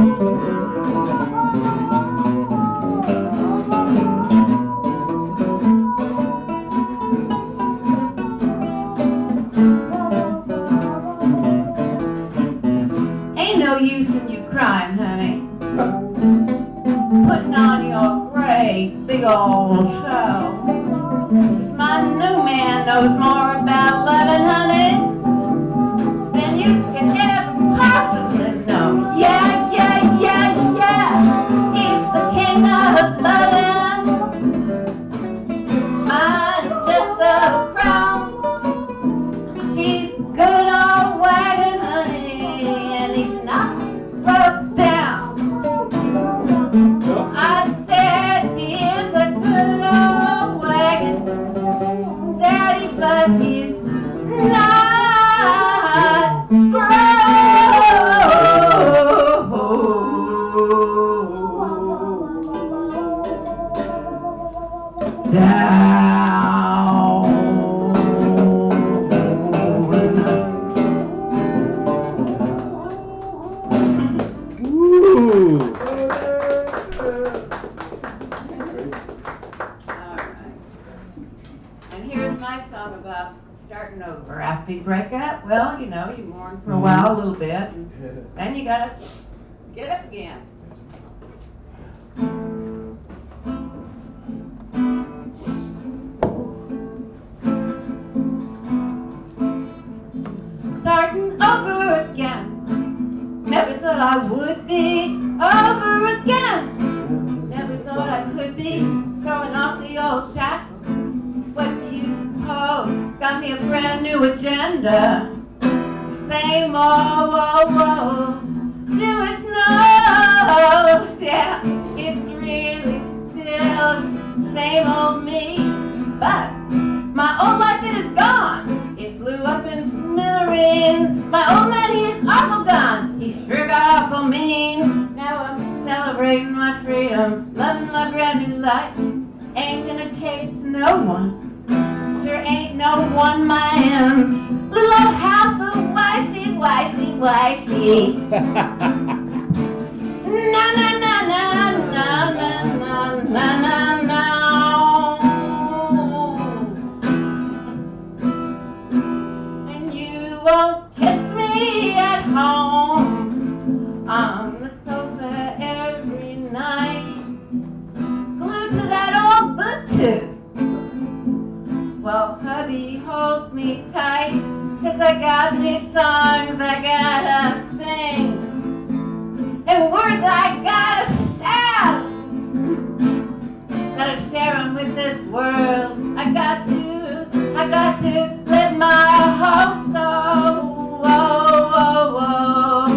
Ain't no use in you crying, honey. Putting on your great big old show. 'Cause my new man knows more about loving, honey, than you can ever possibly know. Yeah, yeah, yeah, yeah. He's the king of loving. Mine's just a crown. He's good old wagon, honey, and he's not broke down. I said he is a good old wagon, daddy, but he's not broke down. Ooh. And here's my song about starting over after you break up. Well, you know, you mourn for a while, a little bit, and then you gotta get up again. Starting over again. Never thought I would be over again. Never thought I could be throwing off the old shackles. What do you suppose? Got me a brand new agenda. Same old Jewish nose. Yeah, it's really still same old me. But my old life, it is gone. It flew up in smithereens. My old man, he is awful gone. He sure got awful mean. Now I'm celebrating my freedom, loving my brand new life. Ain't gonna cater to no one. There ain't no one man. Little old house of wifey. Na na na na na na na na na na. And you won't catch me at home on the sofa every night, glued to that old book too. Well, hubby holds me tight, 'cause I got me songs I gotta sing, and words I gotta shout. Gotta share them with this world. I got to let my whole soul, out.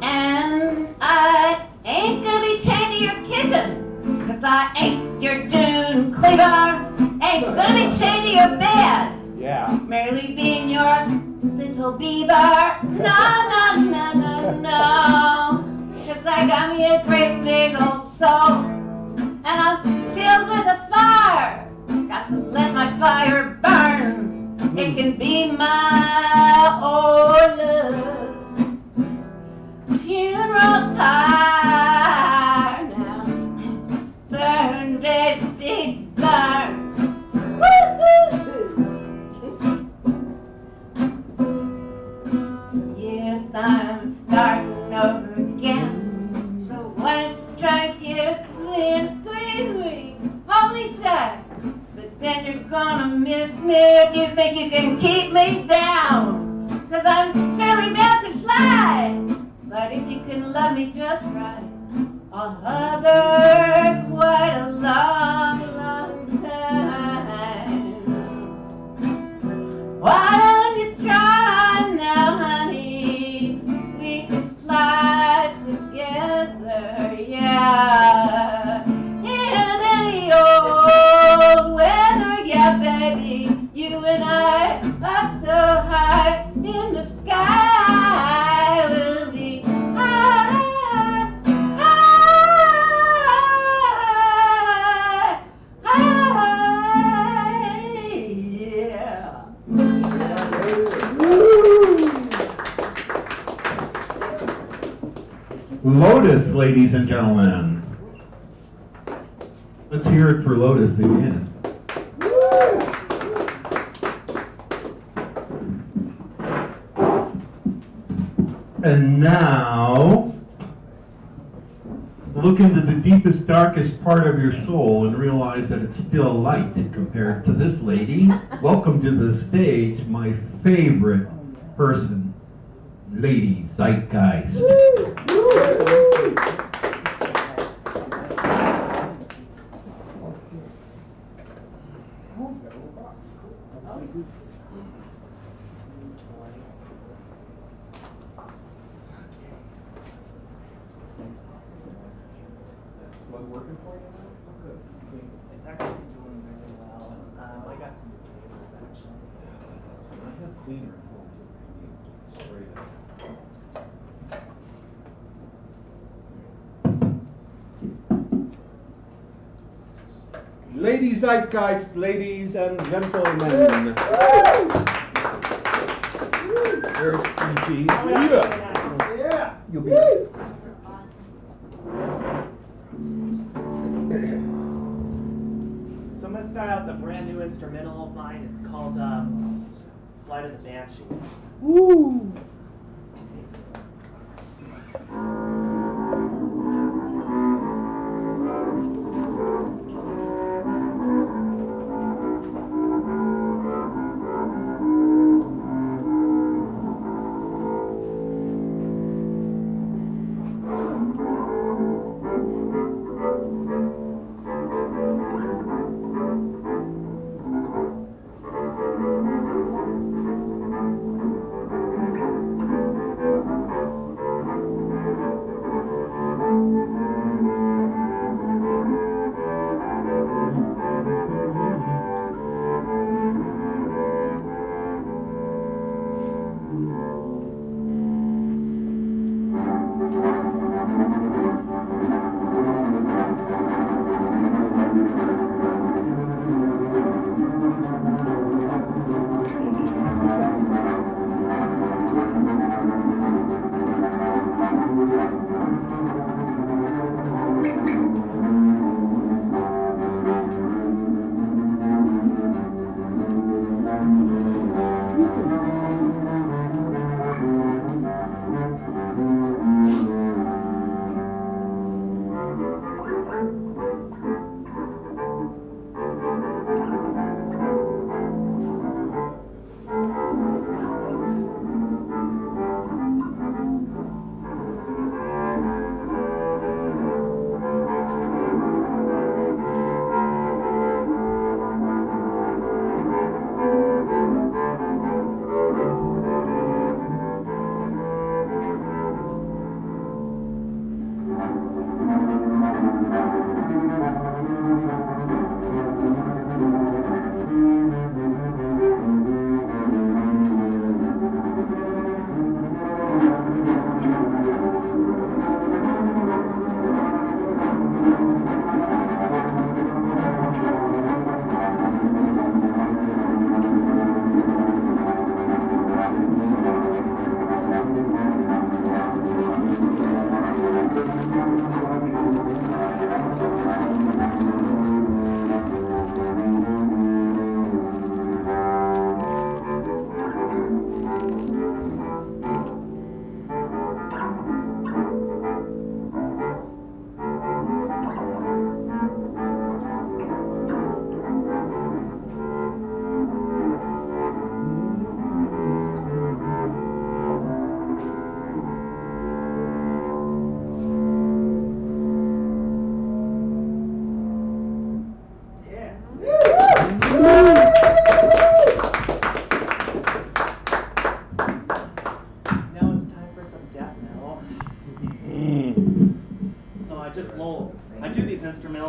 And I ain't gonna be chained to your kitchen, 'cause I ain't your June Cleaver. Ain't gonna be chained to your bed. Yeah. Merely being your little beaver. No, no, no, no, no. 'Cause I got me a great big old soul, and I'm filled with a fire. Got to let my fire burn. It can be my old love. Funeral pyre now. Burn, baby, burn. Yes, I'm starting over again. So why don't you try to kiss me and squeeze me? Hold me tight. But then you're gonna miss me if you think you can keep me down. 'Cause I'm surely bound to fly. But if you can love me just right, I'll hover quite a long, long time. Why don't you try now, honey? We could fly together, yeah. In any old weather, yeah, baby. You and I are so high in the sky. We'll be high, high, Lotus, ladies and gentlemen. Let's hear it for Lotus again. And now, look into the deepest, darkest part of your soul and realize that it's still light compared to this lady. Welcome to the stage, my favorite person, Lady Zeitgeist. Working for you? Good. It's actually doing really well. I got some flavors actually. I have cleaner at home too. Spray that. Lady Zeitgeist, ladies and gentlemen. There's PT. Yeah. You'll be. So I'm going to start out with a brand new instrumental of mine. It's called Flight of the Banshee. Woo!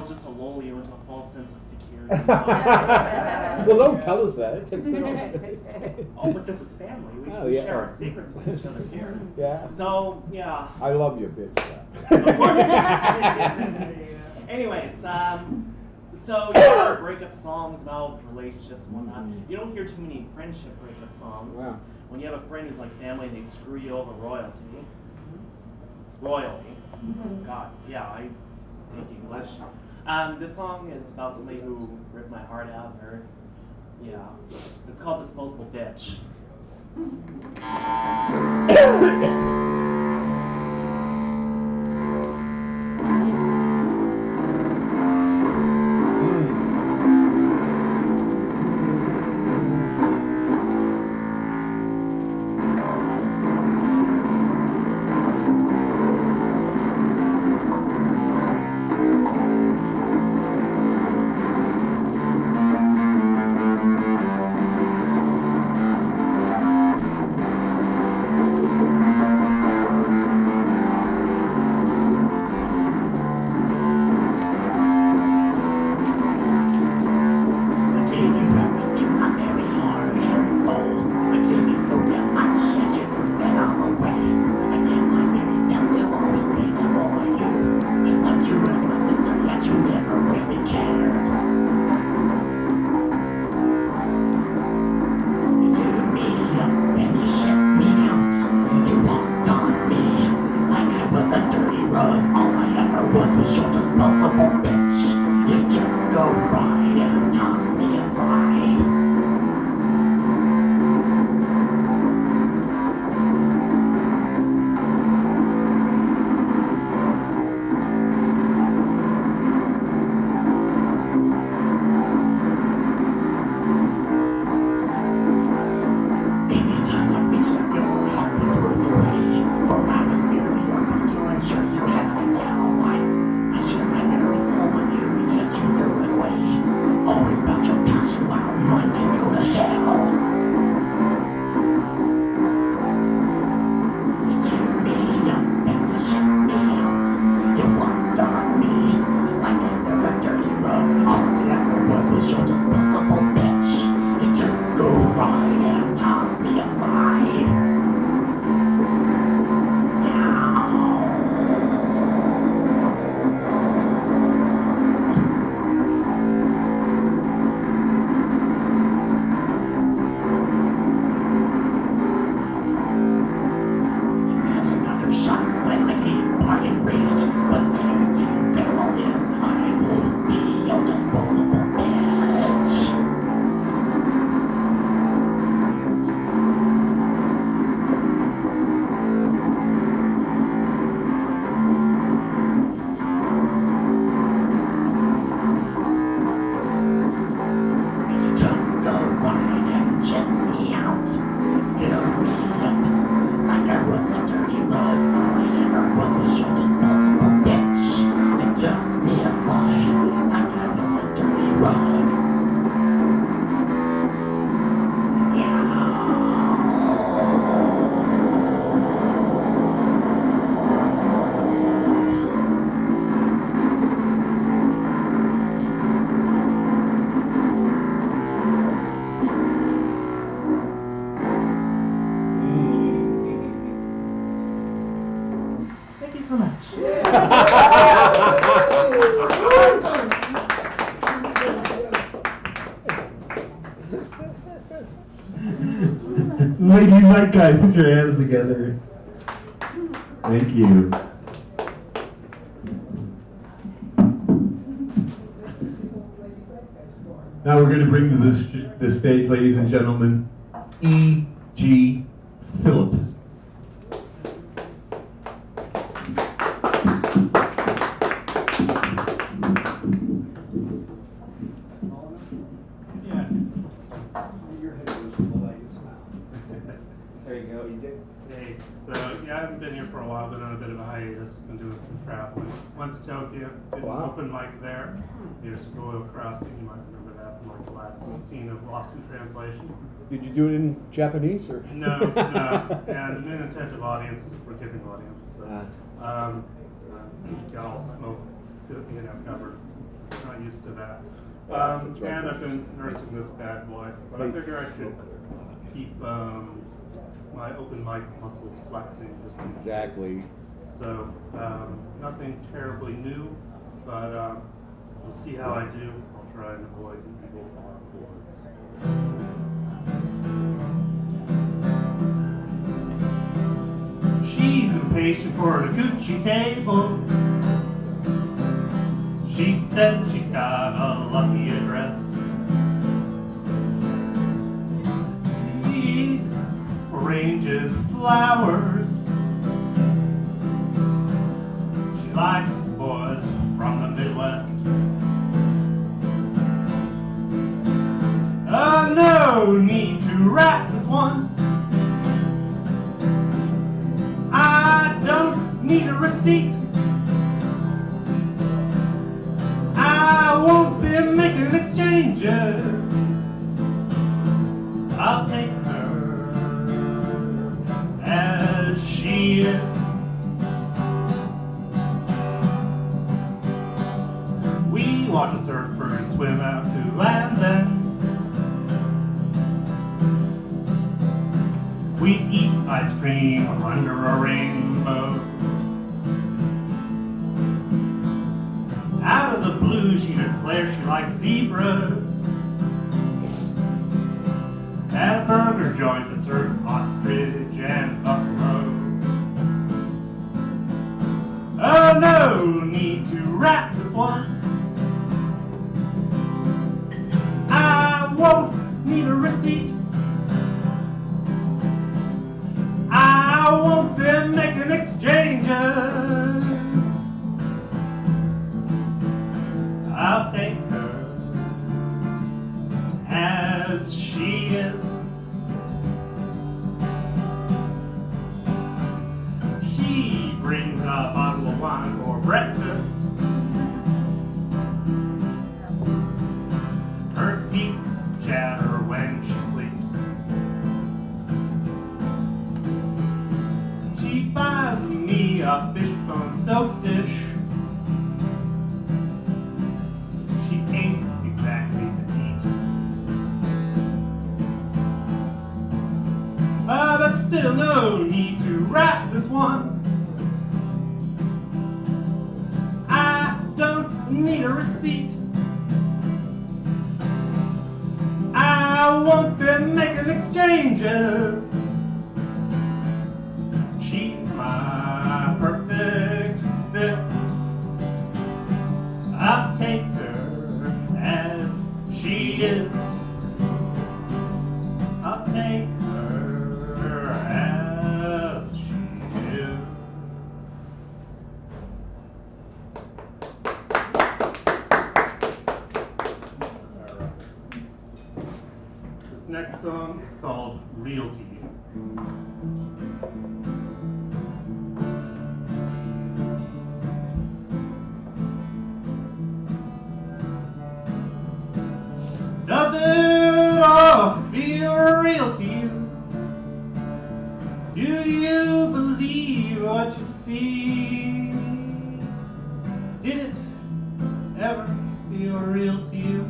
Just to lull you into a false sense of security. Well, don't tell us that. Oh, but this is family. We should share our secrets with each other here. Yeah. So, yeah. I love you, bitch. Anyways, so yeah, breakup songs about relationships and whatnot. You don't hear too many friendship breakup songs. Wow. When you have a friend who's like family, they screw you over royally. God, yeah, I speak English. This song is about somebody who ripped my heart out, or yeah, it's called Disposable Bitch. Ladies and night guys, put your hands together. Thank you. Now we're going to bring to the stage, ladies and gentlemen, E.G. Phillips. There you go, E.J. Hey, so yeah, I haven't been here for a while, been on a bit of a hiatus, been doing some traveling. Went to Tokyo, did an open mic there. There's Royal Crossing, you might remember that from like the last scene of Lost in Translation. Did you do it in Japanese or? No, no. And an inattentive audience is a forgiving audience. So, got all smoke, covered. Not used to that. And I've been nursing this bad boy, but I figure I should keep my open mic muscles flexing just in case. Exactly. So nothing terribly new, but we'll see how I do. I'll try and avoid evil bar chords. She's impatient. reservation for a Gucci table. She said she's got a lucky address. He arranges flowers. She likes boys from the Midwest. No need to wrap this one. I don't need a receipt. I won't be making exchanges. I'll take her as she is. We watch the surfers swim out to land then. We eat ice cream under a rainbow. Out of the blue, she declares she likes zebras. At a burger joint that serves ostrich and buffalo. Oh, no need to wrap this one. I won't need a receipt. I won't be making exchanges. I'll take her as she is. She brings a bottle of wine for breakfast. Her teeth chatter when she sleeps. She buys me a fishbone soap dish. She ain't exactly petite, but still no need to wrap this one. I don't need a receipt. I won't be making exchanges. She's my perfect fit. I'll take her as she is. I'll take her as she is. This next song is called Realty. Does it all feel real to you? Do you believe what you see? Did it ever feel real to you?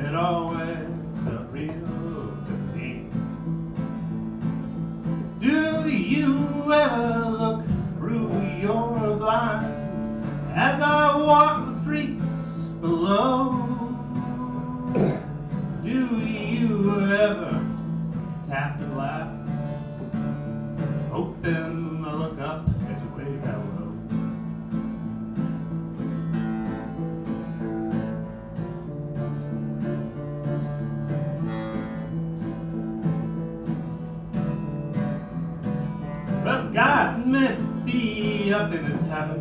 It always felt real to me. Do you ever look through your blinds as I walk the streets below? Do you ever tap the glass, hoping to look up as you way down low? Well, God meant to be up in his heaven.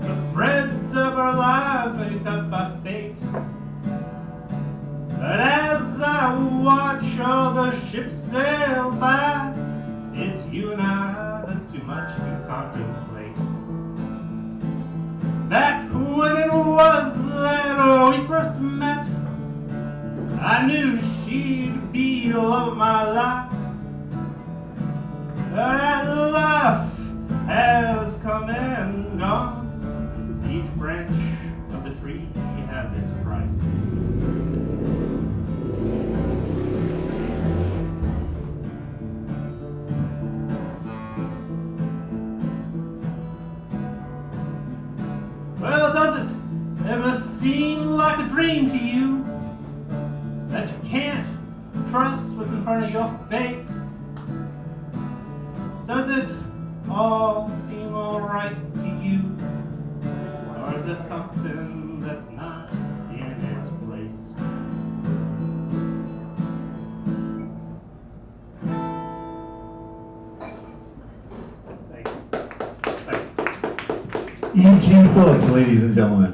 The threads of our lives may be cut by fate. But as I watch all the ships sail by, it's you and I that's too much to contemplate. Back when it was that we first met, I knew she'd be the love of my life. That life has come and gone. Each branch of the tree has its price. Well, does it ever seem like a dream to you that you can't trust what's in front of your face? Does it all seem alright to you? Or is there something that's not in its place? E.G. Phillips, ladies and gentlemen.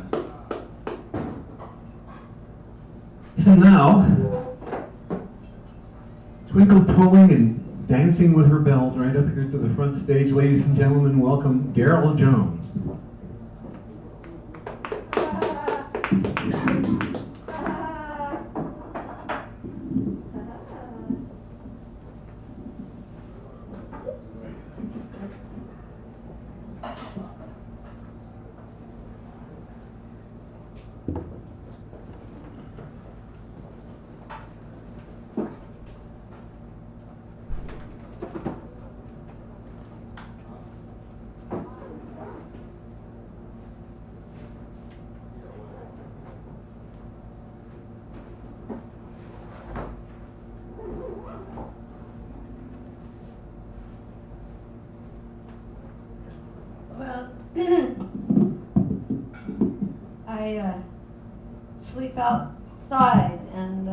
And now, twinkle twirling and dancing with her belt right up here to the front stage, ladies and gentlemen, welcome Daryl Jones. Well, I sleep outside, and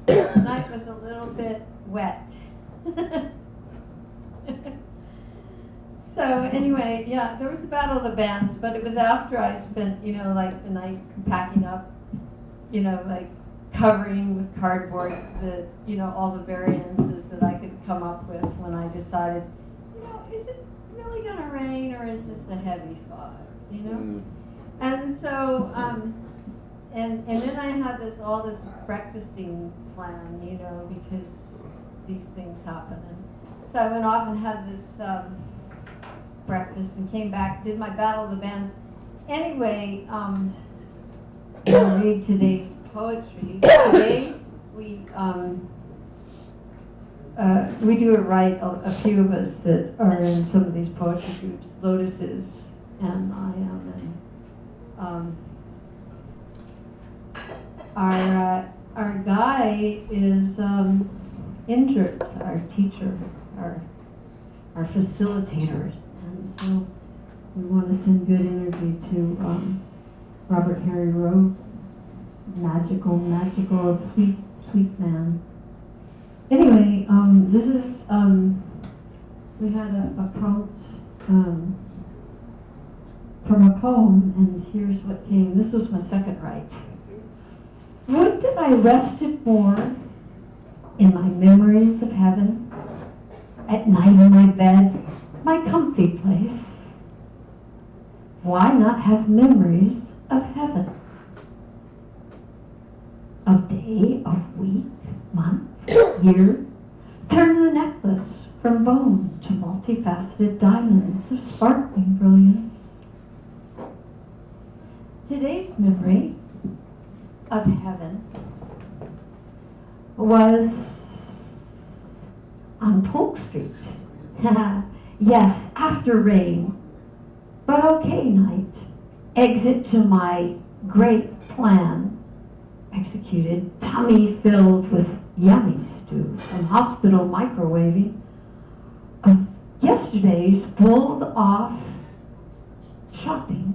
tonight was a little bit wet. So anyway, yeah, there was a battle of the bands, but it was after I spent, like the night packing up, like covering with cardboard the, all the variances that I could come up with when I decided, is it really going to rain, or is this a heavy fog, And so, and then I had all this breakfasting plan, because these things happen. And so I went off and had this breakfast and came back, did my Battle of the Bands. Anyway, I'll read today's poetry. Today, we do it right, a few of us that are in some of these poetry groups. Lotus is, and I am, and our guy is injured, our teacher, our facilitator, and so we want to send good energy to Robert Harry Rowe, magical, sweet man. Anyway, this is, we had a prompt from a poem, and here's what came. This was my second write. Would that I rested more in my memories of heaven, at night in my bed, my comfy place. Why not have memories of heaven? Of day, of week, month, year, turn the necklace from bone to multifaceted diamonds of sparkling brilliance. Today's memory of heaven was on Polk Street. Yes, after rain, but okay night. Exit to my great plan, executed, tummy filled with yummy stew from hospital microwaving of yesterday's pulled off shopping.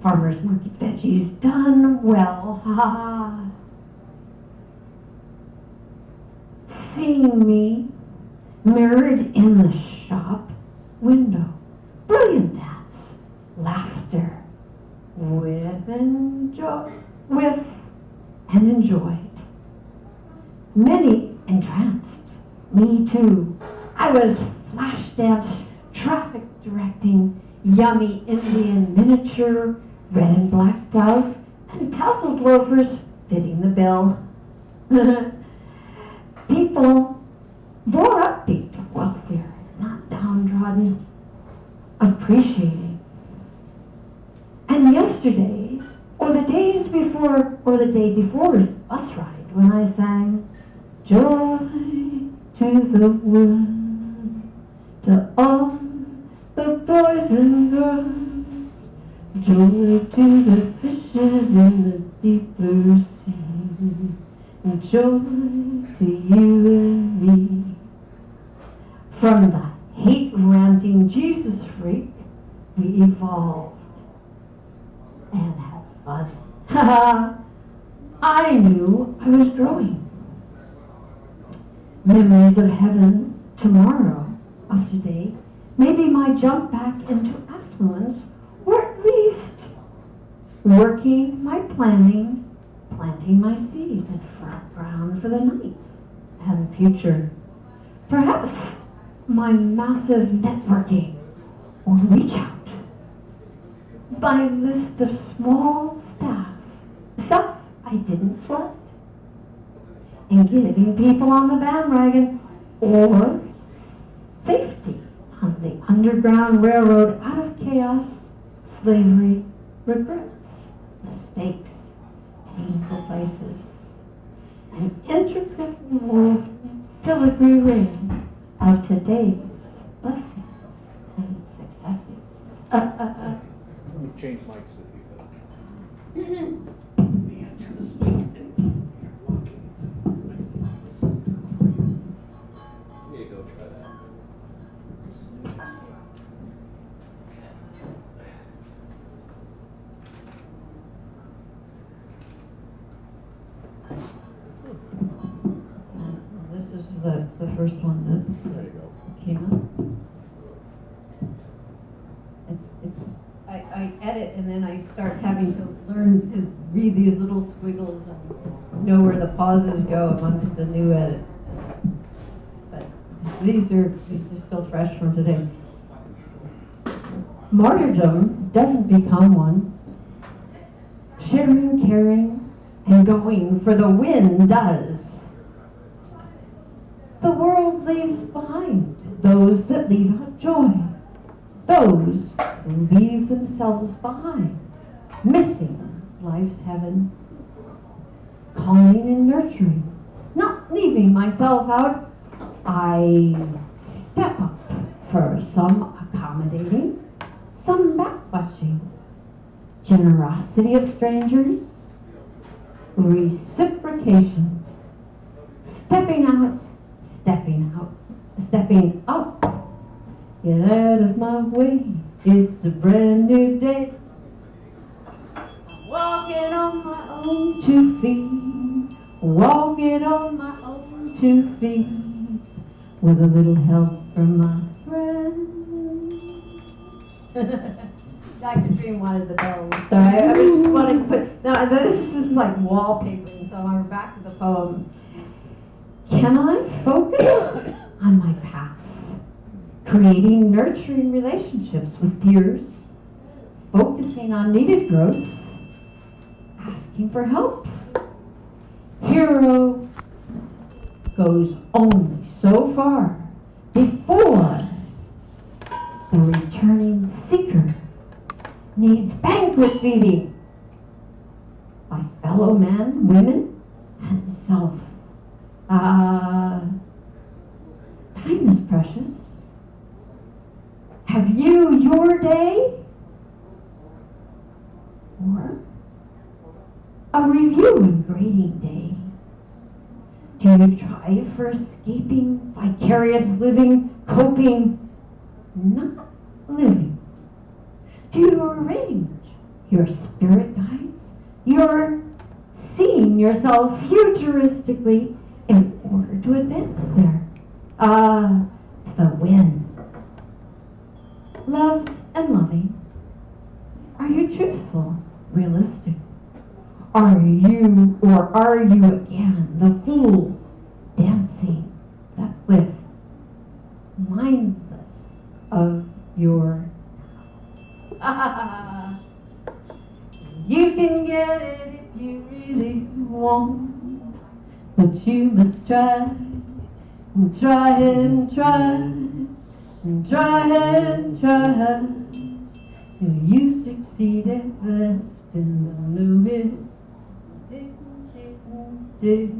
Farmer's market veggies done well, ha ha. Seeing me mirrored in the shop window, brilliant dance, laughter, with and enjoyed. Many entranced, me too. I was flash dance, traffic directing, yummy Indian miniature, red and black blouse, and tasseled loafers fitting the bill. People more upbeat, wealthier, not downtrodden, appreciating. And yesterday's, or the days before, or the day before's bus ride, when I sang, joy to the world, to all the boys and girls, joy to the fishes in the deep blue sea, and joy to you and me. From the hate-ranting Jesus freak, we evolved and had fun. I knew I was growing. Memories of heaven tomorrow, of today, maybe my jump back into affluence, or at least working my planting my seed and front ground for the night and future. Perhaps my massive networking or reach out. My list of small stuff I didn't sweat. And getting people on the bandwagon or safety on the Underground Railroad out of chaos, slavery, regrets, mistakes, painful places, an intricate woven filigree ring of today's blessings and successes. Let me change mics with you. The answer this week, and you're walking. Here you go, try that. This is the first one that There you go. came up. I edit and then I start having to learn to read these little squiggles and know where the pauses go amongst the new edit. But these are still fresh from today. Martyrdom doesn't become one. Sharing, caring, and going for the win does. The world leaves behind those that leave out joy. Those who leave themselves behind, missing life's heavens, calming and nurturing, not leaving myself out. I step up for some accommodating, some backwatching, generosity of strangers, reciprocation, stepping up. Get out of my way, it's a brand new day. Walking on my own 2 feet, walking on my own 2 feet, with a little help from my friends. Dr. Dream wanted the bells, so I just wanted to put, now this is like wallpapering, so I'm back to the poem. Can I focus on my path? Creating nurturing relationships with peers, focusing on needed growth, asking for help. Hero goes only so far before the returning seeker needs banquet feeding by fellow men, women, and self. Time is precious. Have you your day? Or a review and grading day? Do you try for escaping, vicarious living, coping, not living? Do you arrange your spirit guides? You're seeing yourself futuristically in order to advance there. To the win. Loved and loving. Are you truthful, realistic? Are you again the fool dancing that with, mindless of your You can get it if you really want, but you must try and try and try and try and try. You succeeded best in the new it.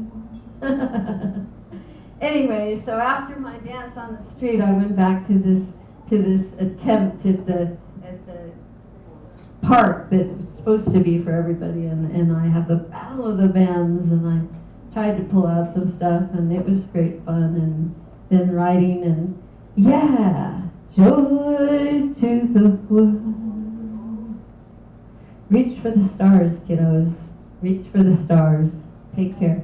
Anyway, so after my dance on the street, I went back to this attempt at the park that was supposed to be for everybody, and I had the battle of the bands, and I tried to pull out some stuff, and it was great fun, and then writing, and Yeah, joy to the world. Reach for the stars, kiddos. Reach for the stars. Take care.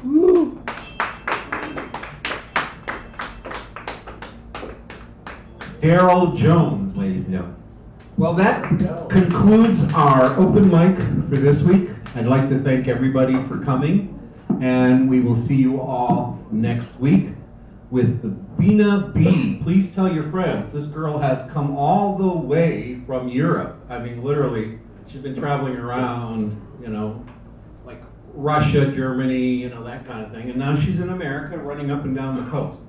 Woo. Daryl Jones, ladies and gentlemen. Well, that concludes our open mic for this week. I'd like to thank everybody for coming, and we will see you all next week with the Bina B. Please tell your friends. This girl has come all the way from Europe. I mean, literally, she's been traveling around, you know, like Russia, Germany, you know, that kind of thing. And now she's in America running up and down the coast.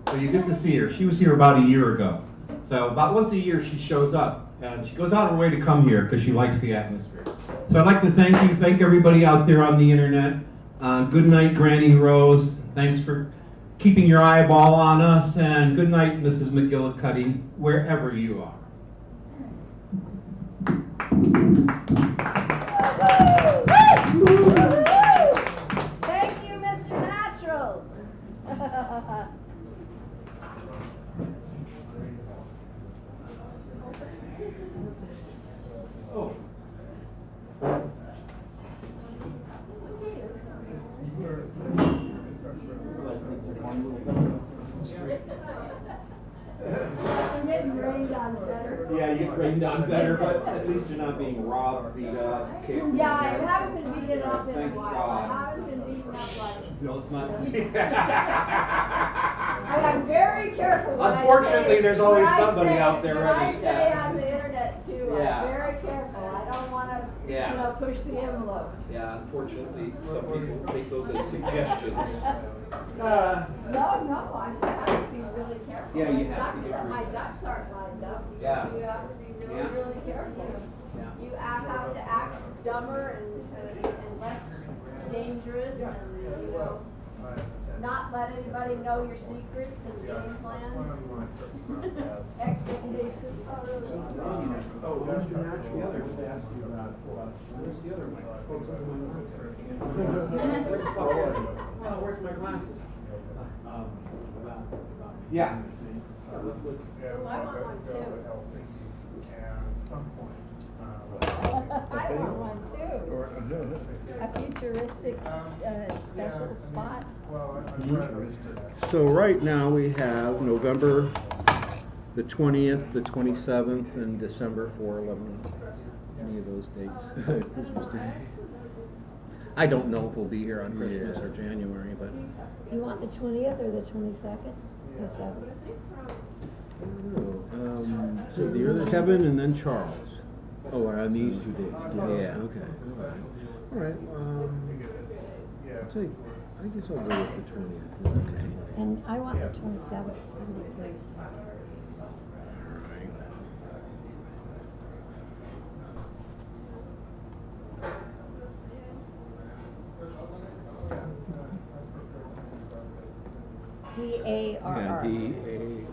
So you get to see her. She was here about a year ago. So about once a year she shows up. And she goes out of her way to come here because she likes the atmosphere. So I'd like to thank everybody out there on the internet. Good night, Granny Rose. Thanks for keeping your eyeball on us. And good night, Mrs. McGillicuddy, wherever you are. Thank you, Mr. Natural. Oh. I'm getting rained on better. Yeah, you get rained on better, but at least you're not being robbed, beat up, kicked. Yeah, I haven't been beaten up in a Thank while. God. I haven't been beaten up like. No, it's not. I'm very careful when Unfortunately, I say, there's always when I somebody say- out there when ready. I say on the internet too, Yeah. I'm very careful. I don't want to, Yeah. push the envelope. Yeah, unfortunately, some people take those as suggestions. No, I just have to be really careful. Yeah, you have to get My reasonable. ducks aren't lined up. Yeah. You have to be really, Yeah. really careful. Yeah. You have to act dumber and less dangerous and, not let anybody know your secrets and game plans. Expectations. Oh, where's the other? Where's the other mic? Where's my glasses? Yeah. Oh, I want one too. I want one too. A futuristic special spot. So right now we have November the 20th, the 27th, and December 4/11. Any of those dates. Christmas Day. I don't know if we'll be here on Christmas or January, but You want the 20th or the 22nd? The 7th? so the other Kevin and then Charles. Oh, on these 2 days. Yeah. Okay. All right. I'll take. I guess I'll go with the 20th. Okay. And I want the 27th, please. D-A-R-R. Yeah, D-A-Y.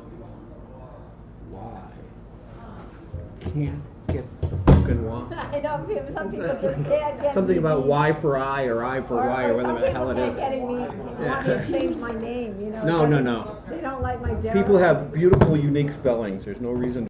Can't get the fucking Y. I know, some people just can't get Something me. about Y for I or I for Y or whatever the hell it is. Some people can't get me, want me to change my name, No. They don't like my Daryl. People have beautiful, unique spellings. There's no reason